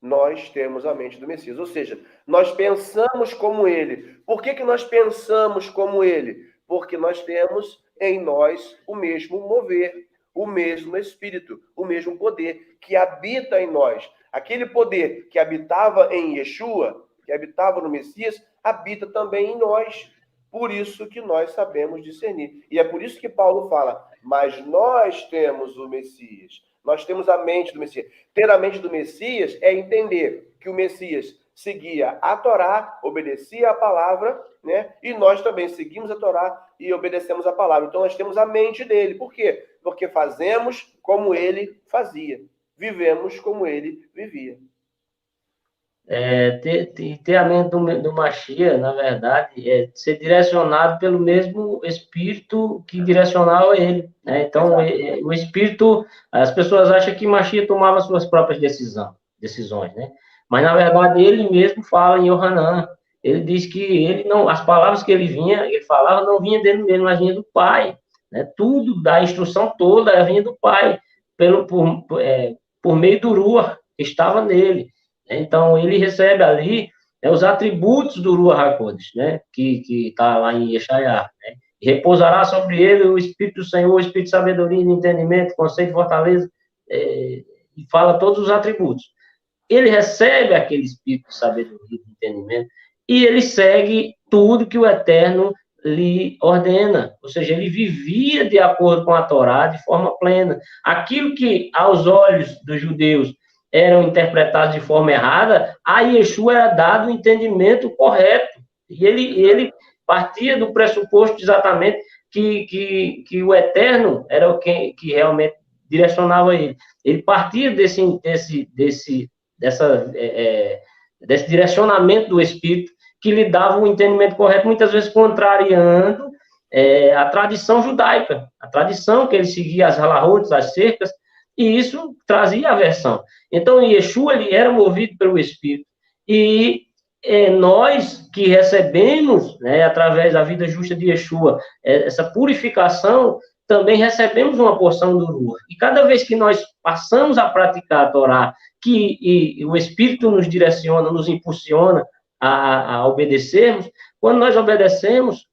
Nós temos a mente do Messias. Ou seja, nós pensamos como ele. Por que nós pensamos como ele? Porque nós temos em nós o mesmo mover, o mesmo Espírito, o mesmo poder que habita em nós. Aquele poder que habitava em Yeshua, que habitava no Messias, habita também em nós. Por isso que nós sabemos discernir. E é por isso que Paulo fala, mas nós temos o Messias. Nós temos a mente do Messias. Ter a mente do Messias é entender que o Messias seguia a Torá, obedecia a palavra, né? E nós também seguimos a Torá e obedecemos a palavra. Então nós temos a mente dele. Por quê? Porque fazemos como ele fazia. Vivemos como ele vivia. Ter a mente do Mashiach, na verdade, é ser direcionado pelo mesmo Espírito que direcionava ele, né? Então, o Espírito, as pessoas acham que Mashiach tomava suas próprias decisões, né? Mas, na verdade, ele mesmo fala em Yohanan, ele diz que ele não, as palavras que ele falava, não vinha dele mesmo, mas vinha do Pai, né? Tudo, da instrução toda, vinha do Pai, por meio do Ruach, que estava nele. Então, ele recebe ali os atributos do Ruach HaKodesh, né? Que está lá em Yeshaya, né? E repousará sobre ele o Espírito do Senhor, o Espírito de sabedoria, de entendimento, conceito, fortaleza, e fala todos os atributos. Ele recebe aquele Espírito de sabedoria, de entendimento, e ele segue tudo que o Eterno lhe ordena, ou seja, ele vivia de acordo com a Torá de forma plena. Aquilo que, aos olhos dos judeus, eram interpretados de forma errada, a Yeshua era dado o entendimento correto. E ele partia do pressuposto exatamente que o Eterno era o que realmente direcionava ele. Ele partia desse direcionamento do Espírito que lhe dava o entendimento correto, muitas vezes contrariando a tradição judaica, a tradição que ele seguia, as halahot, as cercas, e isso trazia aversão. Então, Yeshua, ele era movido pelo Espírito. E nós que recebemos, né, através da vida justa de Yeshua, essa purificação, também recebemos uma porção do Ruach. E cada vez que nós passamos a praticar a Torá, que o Espírito nos direciona, nos impulsiona a obedecermos, quando nós obedecemos,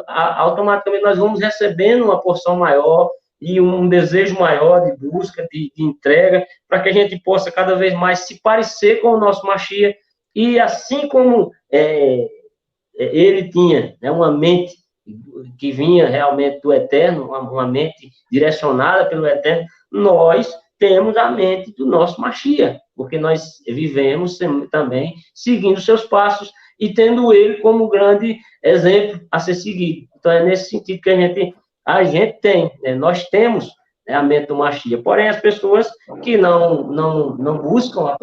automaticamente nós vamos recebendo uma porção maior e um desejo maior de busca, de entrega, para que a gente possa cada vez mais se parecer com o nosso Mashiach, e assim como ele tinha, né, uma mente que vinha realmente do Eterno, uma mente direcionada pelo Eterno, nós temos a mente do nosso Mashiach, porque nós vivemos também seguindo seus passos e tendo ele como grande exemplo a ser seguido. Então, é nesse sentido que a gente tem, né? Nós temos, né, a mente do Mashiach. Porém, as pessoas que não buscam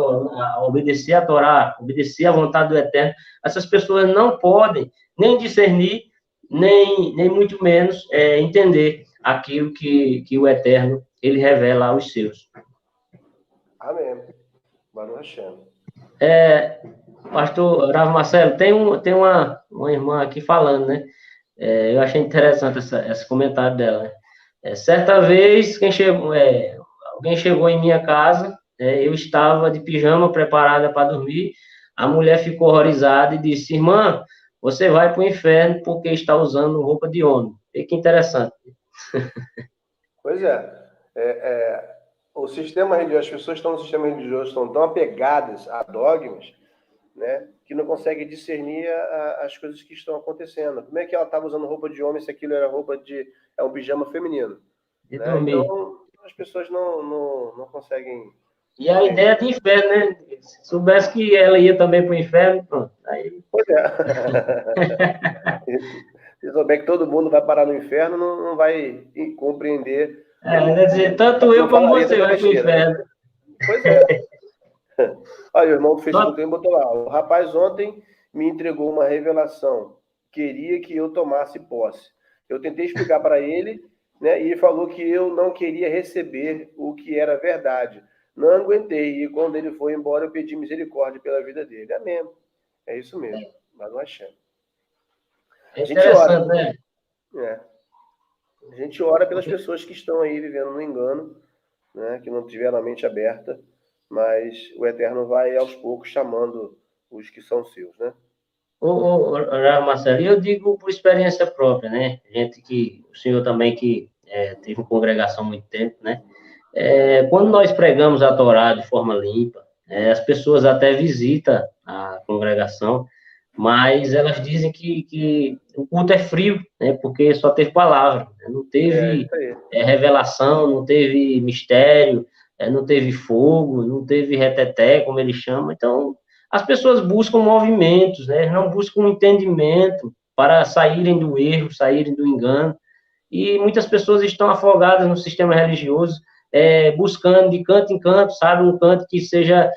obedecer a Torá, obedecer à vontade do Eterno, essas pessoas não podem nem discernir, nem muito menos entender aquilo que o Eterno ele revela aos seus. Amém. Baruch Hashem. Pastor Rav Marcelo, tem uma irmã aqui falando, né? Eu achei interessante esse comentário dela. Certa vez, alguém chegou em minha casa, eu estava de pijama, preparada para dormir, a mulher ficou horrorizada e disse: irmã, você vai para o inferno porque está usando roupa de homem. E que interessante. Pois o sistema religioso, as pessoas estão no sistema religioso, estão tão apegadas a dogmas, né, que não conseguem discernir as coisas que estão acontecendo. Como é que ela estava usando roupa de homem se aquilo era um pijama feminino? Né? Então, as pessoas não conseguem... E a ideia de inferno, né? Se soubesse que ela ia também para o inferno, pronto. Aí... Pois Se souber que todo mundo vai parar no inferno, não vai compreender... quer dizer, tanto eu como você vai para o inferno. Pois é. Olha, o irmão do Facebook também botou lá. O rapaz ontem me entregou uma revelação. Queria que eu tomasse posse. Eu tentei explicar para ele, né, e ele falou que eu não queria receber o que era verdade. Não aguentei. E quando ele foi embora, eu pedi misericórdia pela vida dele. Amém. É isso mesmo. Baruch Hashem. É interessante, né? A gente ora pelas pessoas que estão aí vivendo no engano, né, que não tiveram a mente aberta, mas o Eterno vai aos poucos chamando os que são seus, né? Marcelo, eu digo por experiência própria, né? O senhor também que teve uma congregação há muito tempo, né? Quando nós pregamos a Torá de forma limpa, as pessoas até visitam a congregação, mas elas dizem que o culto é frio, né? Porque só teve palavra, né? Não teve isso aí. revelação, não teve mistério, não teve fogo, não teve reteté, como eles chamam. Então, as pessoas buscam movimentos, né? Não buscam entendimento para saírem do erro, saírem do engano. E muitas pessoas estão afogadas no sistema religioso, buscando de canto em canto, sabe, um canto que seja,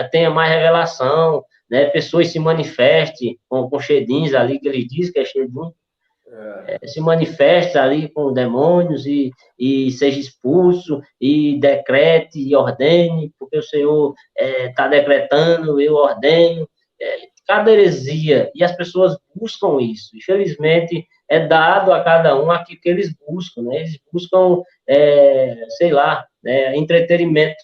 tenha mais revelação, né, pessoas se manifestem com shedins ali, que eles dizem que é shedin, se manifesta ali com demônios e seja expulso e decrete e ordene, porque o Senhor está decretando, eu ordeno, cada heresia, e as pessoas buscam isso. Infelizmente, é dado a cada um aquilo que eles buscam, né? Eles buscam, sei lá, entretenimento,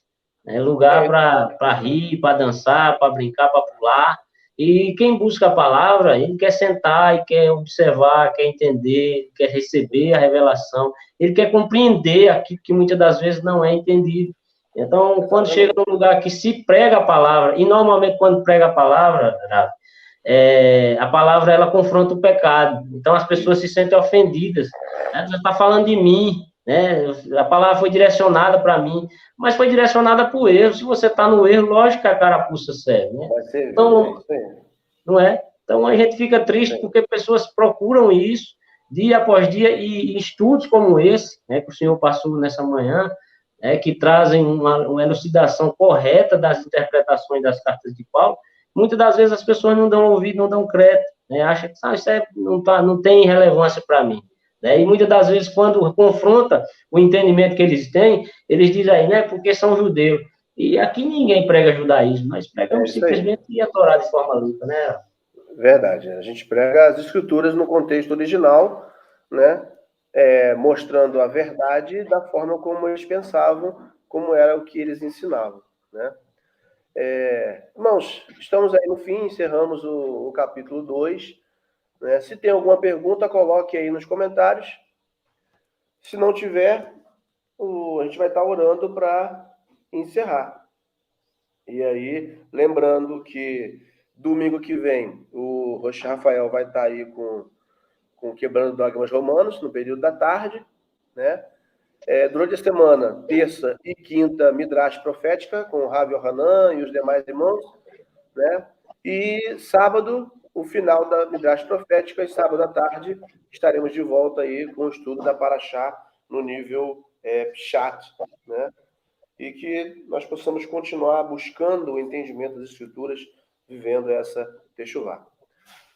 né? Lugar para rir, para dançar, para brincar, para pular. E quem busca a palavra, ele quer sentar e quer observar, quer entender, quer receber a revelação, ele quer compreender aquilo que muitas das vezes não é entendido. Então, quando chega num lugar que se prega a palavra, e normalmente quando prega a palavra, a palavra ela confronta o pecado. Então as pessoas se sentem ofendidas. Ela está falando de mim, né? A palavra foi direcionada para mim, mas foi direcionada para o erro. Se você está no erro, lógico que a carapuça serve, né? Vai ser, Então, não é? Então a gente fica triste porque pessoas procuram isso dia após dia e estudos como esse, né, que o senhor passou nessa manhã, que trazem uma elucidação correta das interpretações das cartas de Paulo. Muitas das vezes as pessoas não dão ouvido, não dão crédito, né? Acham que isso não tem relevância para mim. Né? E muitas das vezes, quando confronta o entendimento que eles têm, eles dizem aí, né, porque são judeus. E aqui ninguém prega judaísmo, nós pregamos simplesmente a Torá de forma limpa, né? Verdade. A gente prega as escrituras no contexto original, né? Mostrando a verdade da forma como eles pensavam, como era o que eles ensinavam, né? Irmãos, estamos aí no fim, encerramos o capítulo 2. Né? Se tem alguma pergunta, coloque aí nos comentários. Se não tiver, a gente vai estar orando para encerrar. E aí, lembrando que domingo que vem o Rocha Rafael vai estar aí com Quebrando Dogmas Romanos, no período da tarde, né? Durante a semana, terça e quinta, Midrash Profética, com o Ravi Hanan e os demais irmãos, né? E sábado, o final da Midrash Profética, e sábado à tarde, estaremos de volta aí com o estudo da Paraxá no nível Pshat, né? E que nós possamos continuar buscando o entendimento das Escrituras, vivendo essa Techuvá.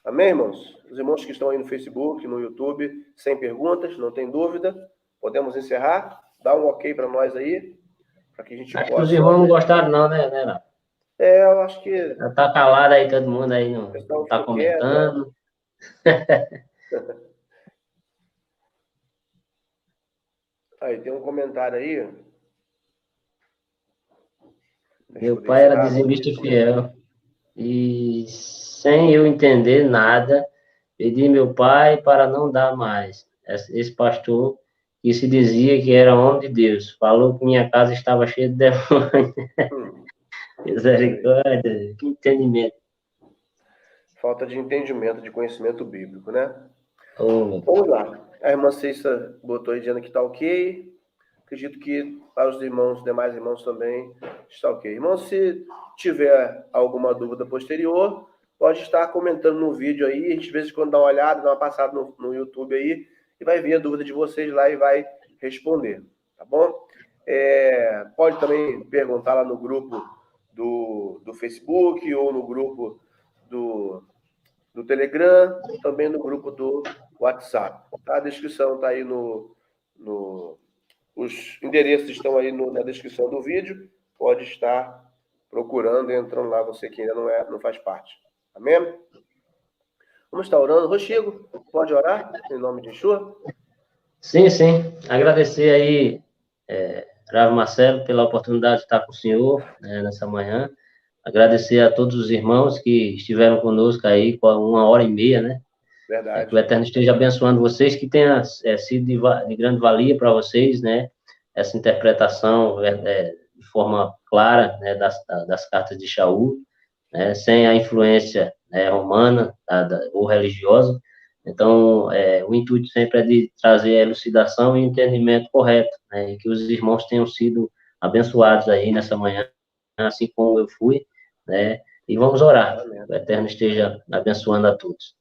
Amém, irmãos? Os irmãos que estão aí no Facebook, no YouTube, sem perguntas, não tem dúvida, podemos encerrar? Dá um ok para nós aí, para que a gente possa... possa... Os irmãos não gostaram não, né? Eu acho que... Está calado aí, todo mundo aí não está comentando. Aí, tem um comentário aí. Meu pai era dizimista fiel. E sem eu entender nada, pedi meu pai para não dar mais. Esse pastor, que se dizia que era homem de Deus, falou que minha casa estava cheia de demônios. Misericórdia, que entendimento. Falta de entendimento, de conhecimento bíblico, né? Vamos lá. A irmã Ceissa botou aí dizendo que está ok. Acredito que para os irmãos, demais irmãos também, está ok. Irmão, se tiver alguma dúvida posterior, pode estar comentando no vídeo aí. A gente, de vez em quando, dá uma olhada, dá uma passada no YouTube aí, e vai ver a dúvida de vocês lá e vai responder, tá bom? Pode também perguntar lá no grupo do Facebook ou no grupo do Telegram, também no grupo do WhatsApp. Tá? A descrição está aí os endereços estão aí na descrição do vídeo. Pode estar procurando, entrando lá, você que ainda não faz parte. Amém? Vamos estar orando. Rochigo, pode orar em nome de Yeshua? Sim. Agradecer aí, Rav Marcelo, pela oportunidade de estar com o senhor nessa manhã. Agradecer a todos os irmãos que estiveram conosco aí por 1h30, né? Verdade. Que o Eterno esteja abençoando vocês, que tenha sido de grande valia para vocês, né? Essa interpretação de forma clara, né? Das cartas de Shaul, né? Sem a influência romana ou religiosa. Então, o intuito sempre é de trazer a elucidação e o entendimento correto, né, e que os irmãos tenham sido abençoados aí nessa manhã, assim como eu fui, né, e vamos orar, Amém. que o Eterno esteja abençoando a todos.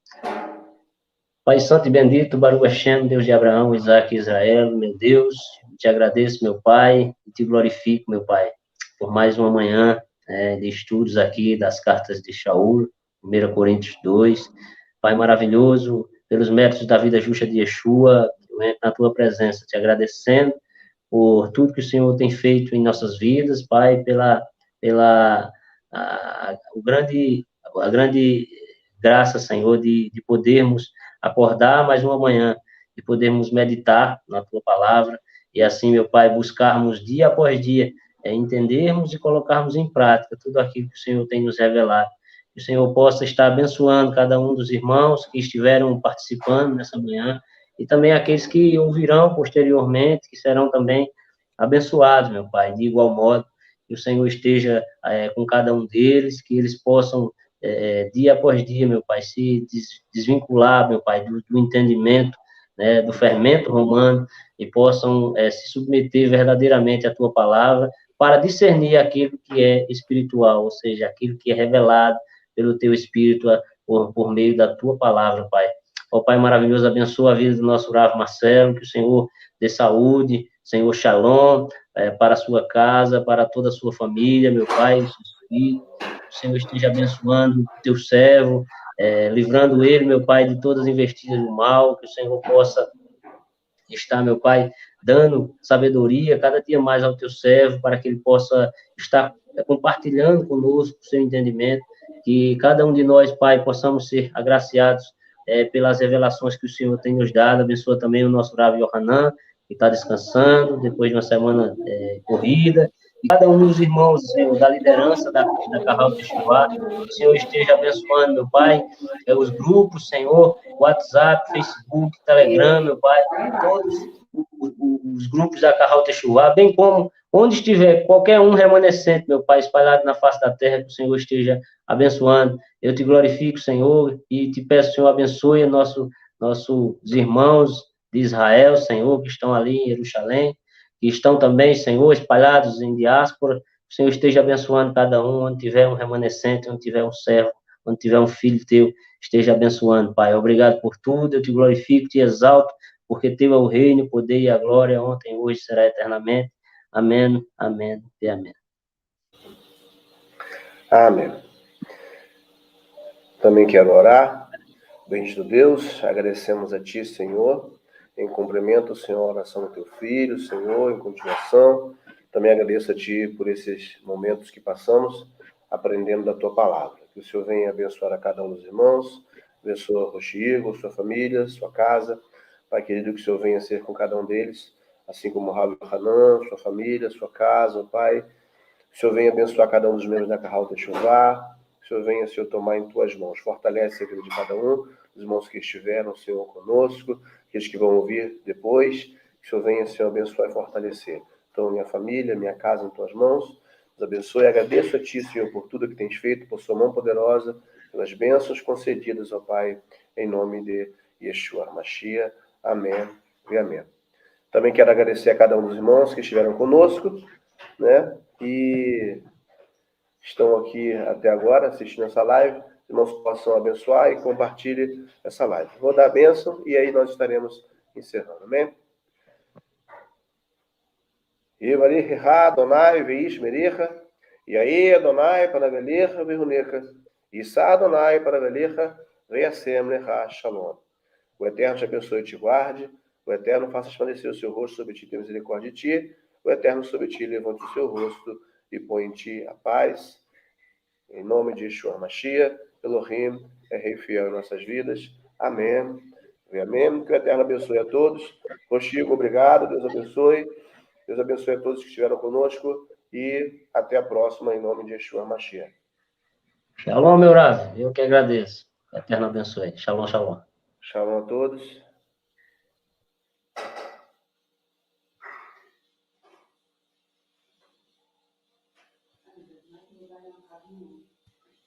Pai Santo e bendito, Baruch Hashem, Deus de Abraão, Isaac e Israel, meu Deus, te agradeço, meu Pai, e te glorifico, meu Pai, por mais uma manhã de estudos aqui das cartas de Shaul, 1 Coríntios 2. Pai maravilhoso, pelos méritos da vida justa de Yeshua, eu entro na tua presença, te agradecendo por tudo que o Senhor tem feito em nossas vidas, Pai, pela a grande graça, Senhor, de podermos acordar mais uma manhã, de podermos meditar na tua palavra, e assim, meu Pai, buscarmos dia após dia, entendermos e colocarmos em prática tudo aquilo que o Senhor tem nos revelado. Que o Senhor possa estar abençoando cada um dos irmãos que estiveram participando nessa manhã, e também aqueles que ouvirão posteriormente, que serão também abençoados, meu Pai, de igual modo, que o Senhor esteja com cada um deles, que eles possam, dia após dia, meu Pai, se desvincular, meu Pai, do entendimento, né, do fermento romano, e possam se submeter verdadeiramente à Tua palavra, para discernir aquilo que é espiritual, ou seja, aquilo que é revelado pelo Teu Espírito por meio da Tua palavra, Pai. Ó Pai maravilhoso, abençoa a vida do nosso Rav Marcelo, que o Senhor dê saúde, Senhor Shalom, para a sua casa, para toda a sua família, meu Pai, os seus filhos, o Senhor esteja abençoando o teu servo, livrando ele, meu Pai, de todas as investidas do mal, que o Senhor possa estar, meu Pai, dando sabedoria cada dia mais ao teu servo, para que ele possa estar compartilhando conosco o seu entendimento, que cada um de nós, Pai, possamos ser agraciados pelas revelações que o Senhor tem nos dado. Abençoa também o nosso Rav Yohanan, que está descansando depois de uma semana corrida, e cada um dos irmãos, Senhor, da liderança da Carral Techuvá, que o Senhor esteja abençoando, meu Pai, os grupos, Senhor, WhatsApp, Facebook, Telegram, meu Pai, todos os grupos da Carral Techuvá, bem como onde estiver qualquer um remanescente, meu Pai, espalhado na face da terra, que o Senhor esteja abençoando. Eu te glorifico, Senhor, e te peço, Senhor, abençoe nossos irmãos de Israel, Senhor, que estão ali em Jerusalém, que estão também, Senhor, espalhados em diáspora. O Senhor esteja abençoando cada um, onde tiver um remanescente, onde tiver um servo, onde tiver um filho teu, esteja abençoando, Pai. Obrigado por tudo, eu te glorifico, te exalto, porque teu é o reino, o poder e a glória, ontem, hoje, será eternamente. Amém, amém e amém. Amém. Também quero orar. Bendito Deus, agradecemos a Ti, Senhor, em cumprimento, ao Senhor, a oração do Teu Filho, Senhor, em continuação. Também agradeço a Ti por esses momentos que passamos aprendendo da Tua palavra. Que o Senhor venha abençoar a cada um dos irmãos, abençoa o Rochigo, sua família, sua casa. Pai querido, que o Senhor venha ser com cada um deles, assim como o Rav Hanan, sua família, sua casa, Pai. Que o Senhor venha abençoar cada um dos membros da Carral Techuvá. Que o Senhor venha, Senhor, tomar em Tuas mãos. Fortalece a vida de cada um, os irmãos que estiveram, Senhor, conosco, aqueles que vão ouvir depois. Que o Senhor venha, Senhor, abençoar e fortalecer. Então, minha família, minha casa em Tuas mãos. Nos abençoe. Agradeço a Ti, Senhor, por tudo que tens feito, por Sua mão poderosa, pelas bênçãos concedidas, ó Pai, em nome de Yeshua Mashiach. Amém e amém. Também quero agradecer a cada um dos irmãos que estiveram conosco, né? E estão aqui até agora assistindo essa live. Os irmãos possam abençoar e compartilhem essa live. Vou dar a bênção e aí nós estaremos encerrando. Amém? Yevarich Adonai veish mericha, Yair Adonai para velicha verunecha, Issa Adonai para velicha veasem lecha shalom. O Eterno te abençoe e te guarde. O Eterno faça resplandecer o seu rosto sobre ti, tenha misericórdia de ti. O Eterno sobre ti levante o seu rosto e põe em ti a paz. Em nome de Yeshua Mashiach, Elohim, é Rei fiel em nossas vidas. Amém. E amém. Que o Eterno abençoe a todos. Rochigo, obrigado. Deus abençoe. Deus abençoe a todos que estiveram conosco. E até a próxima, em nome de Yeshua Mashiach. Shalom, meu Rav. Eu que agradeço. O Eterno abençoe. Shalom, shalom. Shalom a todos.